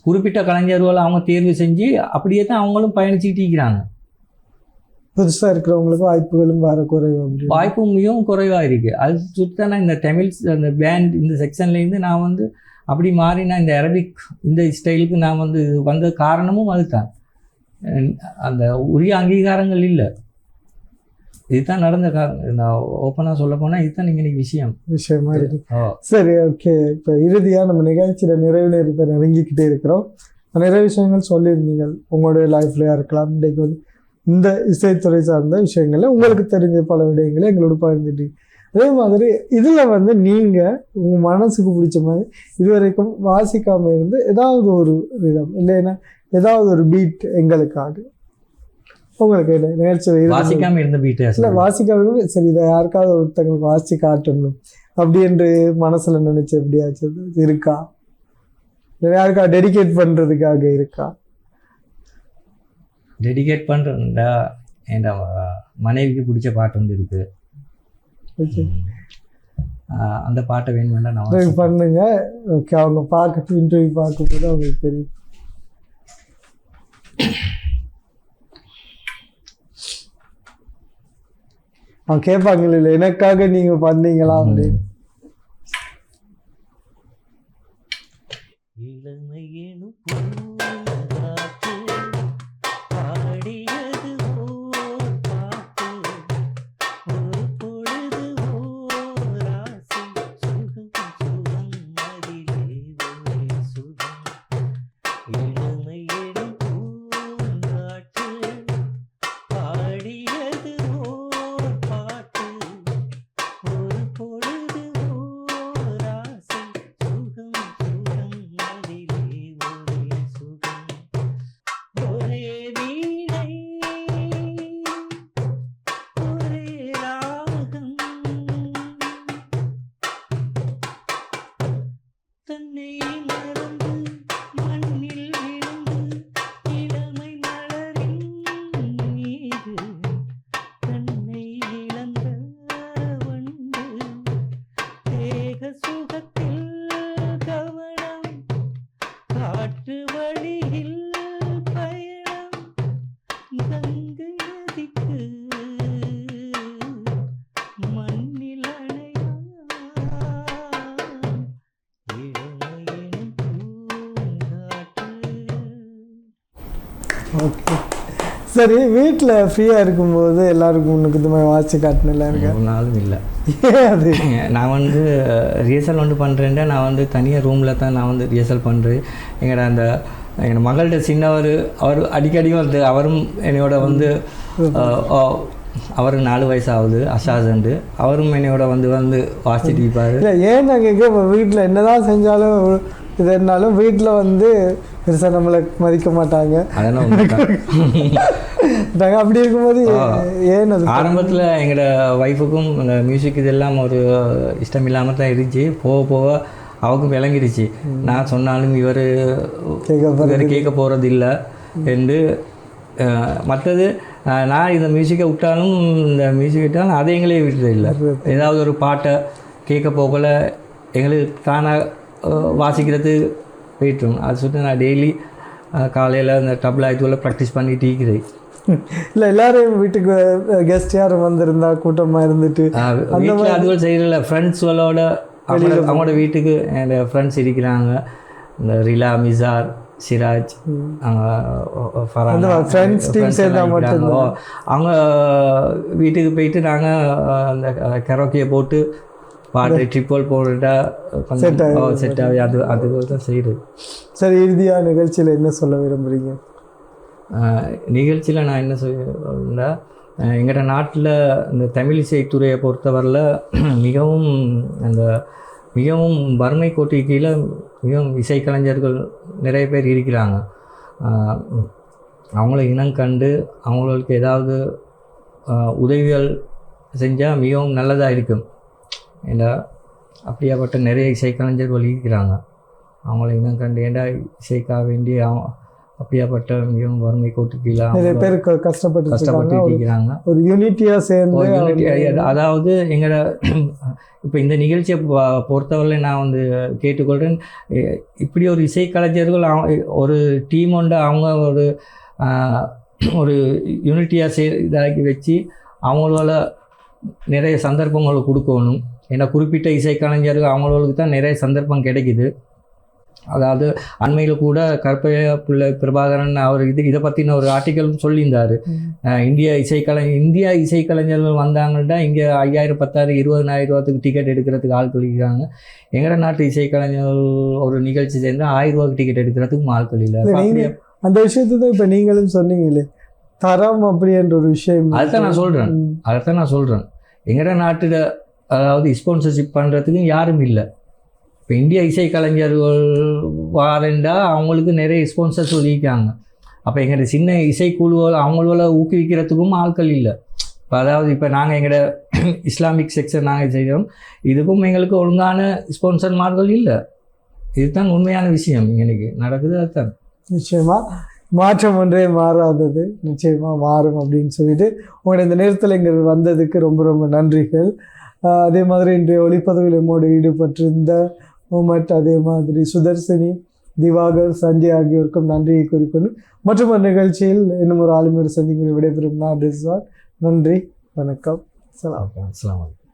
குறிப்பிட்ட கலைஞர்களை அவங்க தேர்வு செஞ்சு அப்படியே தான் அவங்களும் பயணிச்சுக்கிட்டு இருக்கிறாங்க. புதுசாக இருக்கிறவங்களுக்கு வாய்ப்புகளும் வர குறைவு, வாய்ப்பும் மிகவும் குறைவாக இருக்குது. அது சுத்தனா இந்த தமிழ் அந்த பேண்ட் இந்த செக்ஷன்லேருந்து நான் வந்து அப்படி மாறி நான் இந்த அரபிக் இந்த ஸ்டைலுக்கு நான் வந்து வந்த காரணமும் அதுதான். அந்த உரிய அங்கீகாரங்கள் இல்லை. இதுதான் நடந்த நான் ஓப்பனாக சொல்ல போனால் இதுதான் இன்னைக்கு விஷயமா இருக்கு. சரி, ஓகே, இப்போ இறுதியாக நம்ம நிகழ்ச்சியில் நிறைவு நேரத்தை நெருங்கிக்கிட்டே இருக்கிறோம். நிறைய விஷயங்கள் சொல்லியிருந்தீங்க உங்களுடைய லைஃப்லையா இருக்கலாம். இன்றைக்கு வந்து இந்த இசைத்துறை சார்ந்த விஷயங்கள்ல உங்களுக்கு தெரிஞ்ச பல விடயங்களை எங்களோட பகிர்ந்துட்டீங்க. அதே மாதிரி இதில் வந்து நீங்கள் உங்கள் மனசுக்கு பிடிச்ச மாதிரி இதுவரைக்கும் வாசிக்காமல் இருந்து ஏதாவது ஒரு விதம் இல்லைன்னா ஏதாவது ஒரு பீட் எங்களுக்காக உங்களுக்கு நிகழ்ச்சி வாசிக்காமல் இருந்த பீட் இல்லை வாசிக்காம சரி இதை யாருக்காவது ஒருத்தங்களுக்கு வாசித்து காட்டணும் அப்படி என்று மனசில் நினைச்ச எப்படியாச்சும் இருக்கா? இல்லை யாருக்கா டெடிகேட் பண்ணுறதுக்காக இருக்கா? டெடிகேட் பண்ணுறா என் மனைவிக்கு பிடிச்ச பாட்டு வந்து இருக்குது. அந்த பாட்டை வேணுமெண்டா நான் பண்ணுங்க. ஓகே, அவங்க பார்க்கட்டும், இன்டர்வியூ பார்க்கும்போது அவங்களுக்கு தெரியும். அவங்க கேட்பாங்க இல்லை எனக்காக நீங்கள் பண்ணீங்களா அப்படின்னு. ஓகே, சரி. வீட்டில் ஃப்ரீயாக இருக்கும்போது எல்லாருக்கும் உனக்கு இந்த மாதிரி வாட்சி காட்டினல இருக்க ஒரு நாளும் இல்லை. ஏன் அது? நான் வந்து ரிஹர்சல் வந்து பண்ணுறேன்டா, நான் வந்து தனியாக ரூமில் தான் நான் வந்து ரிஹர்சல் பண்ணுறேன். எங்கள் மகள்கிட்ட சின்னவர் அவர் அடிக்கடி வந்து அவரும் என்னையோட வந்து அவருக்கு 4 வயசு ஆகுது, அஷாசண்டு. அவரும் என்னையோட வந்து வந்து வாசிட்டு இருப்பார். இல்லை, ஏன் நான் கேட்க, வீட்டில் என்னதான் செஞ்சாலும் இது இருந்தாலும் வீட்டில் வந்து பெருசாக நம்மளை மதிக்க மாட்டாங்க. அதெல்லாம் அப்படி இருக்கும்போது ஏன் அது? ஆரம்பத்தில் எங்களோட ஒய்ஃபுக்கும் இந்த மியூசிக் இதெல்லாம் ஒரு இஷ்டம் இல்லாமல் தான் இருந்துச்சு. போக போக அவக்கும் விளங்கிடுச்சு. நான் சொன்னாலும் இவர் கேட்க போகிறது இல்லை என்று. மற்றது நான் இந்த மியூசிக்கை விட்டாலும் இந்த மியூசிக் விட்டாலும் அதை எங்களே விட்டுறது இல்லை. ஏதாவது ஒரு பாட்டை கேட்க போகல எங்களுக்கு தானாக வாசிக்கிறது போயிட்டோம். அது சொல்லிட்டு நான் டெய்லி காலையில் இந்த டபுள் ஆயத்துக்குள்ள ப்ராக்டிஸ் பண்ணிட்டு இருக்கிறேன். இல்லை, எல்லாரும் வீட்டுக்கு கெஸ்ட் யாரும் வந்திருந்தா கூட்டமாக இருந்துட்டு வீட்டில் அதுவும் செய்யல. ஃப்ரெண்ட்ஸுகளோட அவங்களோட வீட்டுக்கு என் ஃப்ரெண்ட்ஸ் இருக்கிறாங்க. இந்த ரிலா, மிசார், சிராஜ், அவங்க வீட்டுக்கு போயிட்டு நாங்கள் அந்த கரோக்கியை போட்டு பாட்டு ட்ரிப்போல் போட்டுட்டா கொஞ்சம் செட் ஆகி அது தான் செய்யுது. சரி, இறுதியாக நிகழ்ச்சியில் என்ன சொல்ல விரும்புகிறீங்க? நிகழ்ச்சியில் நான் என்ன சொல்ல, எங்களோட நாட்டில் இந்த தமிழ் இசைத்துறையை பொறுத்தவரையில் மிகவும் வறுமை கோட்டு கீழே மிகவும் இசைக்கலைஞர்கள் நிறைய பேர் இருக்கிறாங்க. அவங்கள இனம் கண்டு அவங்களுக்கு ஏதாவது உதவிகள் செஞ்சால் மிகவும் நல்லதாக இருக்கும். ஏண்டா அப்படியாப்பட்ட நிறைய இசைக்கலைஞர்கள் இருக்கிறாங்க. அவங்கள இனம் கண்டு ஏண்டா இசைக்காக வேண்டி அப்படியாப்பட்ட மிகவும் வறுமை கோட்டு கீழே நிறைய பேர் கஷ்டப்பட்டு இருக்கிறாங்க. ஒரு யூனிட்டியாக சேர்ந்து, அதாவது எங்களோட இப்போ இந்த நிகழ்ச்சியை பொறுத்தவரை நான் வந்து கேட்டுக்கொள்கிறேன். இப்படி ஒரு இசைக்கலைஞர்கள் ஒரு டீம் உண்டு, அவங்க ஒரு யூனிட்டியாக இதாக்கி வச்சு அவங்களோட நிறைய சந்தர்ப்பங்களை கொடுக்கணும். ஏன்னா குறிப்பிட்ட இசைக்கலைஞர்கள் அவங்களுக்கு தான் நிறைய சந்தர்ப்பம் கிடைக்குது. அதாவது அண்மையில் கூட கற்பைய பிள்ளை பிரபாகரன் அவர் இதை பற்றின ஒரு ஆர்டிக்கல் சொல்லியிருந்தார். இந்தியா இசைக்கலைஞர்கள் வந்தாங்கன்னா இங்கே 5000, 10,000, 20,000 டிக்கெட் எடுக்கிறதுக்கு ஆள் கழிக்கிறாங்க. எங்களோட நாட்டு இசைக்கலைஞர்கள் ஒரு நிகழ்ச்சி சேர்ந்து 1000 ரூபாய்க்கு டிக்கெட் எடுக்கிறதுக்கும் ஆள் கழில. அந்த விஷயத்தை தான் இப்போ நீங்களும் சொன்னீங்களே, தரம் அப்படின்ற ஒரு விஷயம். அதைத்தான் நான் சொல்கிறேன். எங்களோட நாட்டில் அதாவது ஸ்பான்சர்ஷிப் பண்ணுறதுக்கும் யாரும் இல்லை. இப்போ இந்திய இசைக்கலைஞர்கள் வாரண்டா அவங்களுக்கு நிறைய ஸ்பான்சர்ஸ் ஒதுக்கிக்காங்க. அப்போ எங்களோட சின்ன இசைக்குழுவில் அவங்களோட ஊக்குவிக்கிறதுக்கும் ஆட்கள் இல்லை. இப்போ அதாவது இப்போ நாங்கள் எங்களோட இஸ்லாமிக் செக்ஷன் நாங்கள் செய்கிறோம், இதுக்கும் எங்களுக்கு ஒழுங்கான ஸ்பான்சர்மார்கள் இல்லை. இதுதான் உண்மையான விஷயம் எங்களுக்கு நடக்குது. அதுதான் நிச்சயமாக மாற்றம் ஒன்றே மாறாதது, நிச்சயமாக மாறும் அப்படின்னு சொல்லிட்டு உங்களோட இந்த நேரத்தில் இங்கே வந்ததுக்கு ரொம்ப ரொம்ப நன்றிகள். அதே மாதிரி இன்றைய ஒளிப்பதிவில் நம்மோடு ஈடுபட்டிருந்த முகமட், அதே மாதிரி சுதர்சினி, திவாகர், சஞ்சய் ஆகியோருக்கும் நன்றியை குறிக்கொண்டு மற்றும் ஒரு நிகழ்ச்சியில் இன்னும் ஒரு ஆளுமையோடு சந்திக்கும் விடைபெறும் நான் ரிஸ்வான். நன்றி, வணக்கம், அஸ்ஸலாமு அலைக்கும்.